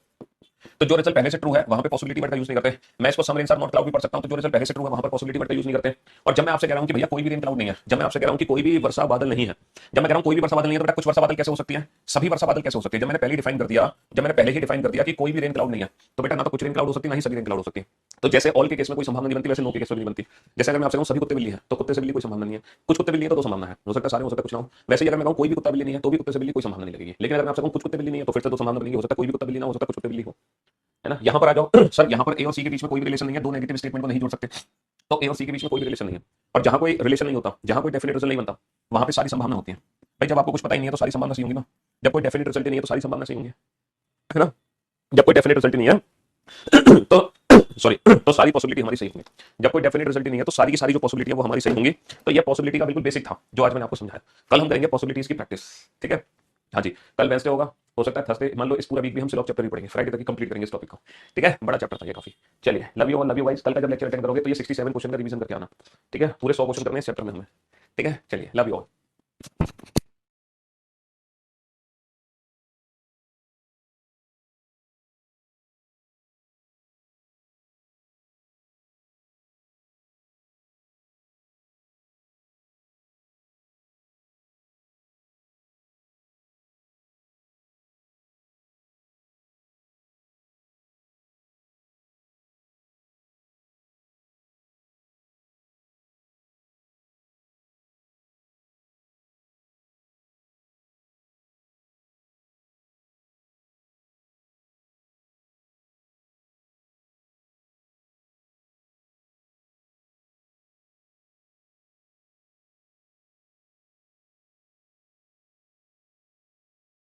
[SPEAKER 1] तो जो रिजल्ट पहले से ट्रू है वहां पे पॉसिबिलिटी वर्ड का यूज नहीं करते। मैं इसको some rain are not cloud भी पढ़ सकता हूं, तो जो रिजल्ट पहले से ट्रू है वहां पर पॉसिबिलिटी वर्ड का यूज नहीं करते। और जब मैं आपसे कह रहा हूं कि भैया कोई भी रेन क्लाउड नहीं है, जब मैं आपसे कह रहा हूं कि कोई भी वर्षा बादल नहीं है, जब मैं कह रहा हूं कोई भी वर्षा बादल नहीं है, तो बेटा कुछ वर्षा बादल कैसे हो सकती है? सभी वर्षा बादल कैसे हो सकती है? जब मैंने पहले ही डिफाइन कर दिया, जब मैंने पहले ही डिफाइन कर दिया कि कोई भी रेन क्लाउड नहीं है, तो बेटा ना तो कुछ रेन क्लाउड हो सकती है, ना ही सभी रेन क्लाउड हो सकती है। तो जैसे ऑल के केस में कोई संभावना नहीं बनती, वैसे नो के केस में भी नहीं बनती। जैसे अगर मैं आपसे कहूं सभी कुत्ते बिल्ली है, तो कुत्ते से बिल्ली कोई संभावना नहीं है। कुछ कुत्ते बिल्ली है तो दो संभावना है, हो सकता है सारे, हो सकता है कुछ ना हो। वैसे ही अगर मैं कहूं कोई भी कुत्ता बिल्ली नहीं है, तो भी कुत्ते से बिल्ली कोई संभावना नहीं लगेगी। लेकिन अगर मैं आपसे कहूं कुछ कुत्ते बिल्ली नहीं है, तो फिर से दो संभावना बनेगी, हो सकता है कोई भी कुत्ता बिल्ली ना हो सकता है कुछ कुत्ते बिल्ली हो, है ना। यहां पर आ जाओ सर, यहां पर ए और सी के बीच में कोई भी रिलेशन नहीं है, दो नेगेटिव स्टेटमेंट को नहीं जोड़ सकते, तो ए और सी के बीच में कोई भी रिलेशन नहीं है। और जहां कोई रिलेशन नहीं होता, जहां कोई डेफिनेट रिजल्ट नहीं बनता, वहां पे सारी संभावना होती है। भाई जब आपको कुछ पता ही नहीं है तो सारी संभावना सही होंगी ना। जब कोई डेफिनेट रिजल्ट नहीं है तो सारी संभावना सही होंगी, है ना। जब कोई डेफिनेट रिजल्ट नहीं है तो सॉरी, तो सारी पॉसिबिलिटी हमारी सही होंगी। जब कोई डेफिनेट रिजल्ट नहीं है तो सारी की सारी जो पॉसिबिलिटी है वो हमारी सही होंगी। तो ये पॉसिबिलिटी का बिल्कुल बेसिक था जो आज मैंने आपको समझाया। कल हम करेंगे पॉसिबिलिटीज की प्रैक्टिस, ठीक है। हाँ जी, कल वेंसडे होगा, हो सकता है थर्सडे, मान लो इस पूरा वीक भी हम सिर्फ चैप्टर ही पढ़ेंगे, फ्राइडे तक कंप्लीट करेंगे इस टॉपिक को, ठीक है। बड़ा चैप्टर था ये काफी। चलिए, love you all, love you guys. कल का जब लेक्चर अटेंड करोगे तो ये 67 क्वेश्चन का रिवीजन करके आना, ठीक है। पूरे 100 क्वेश्चन करने हैं इस चैप्टर में हमें, ठीक है। चलिए, लव यू ऑल।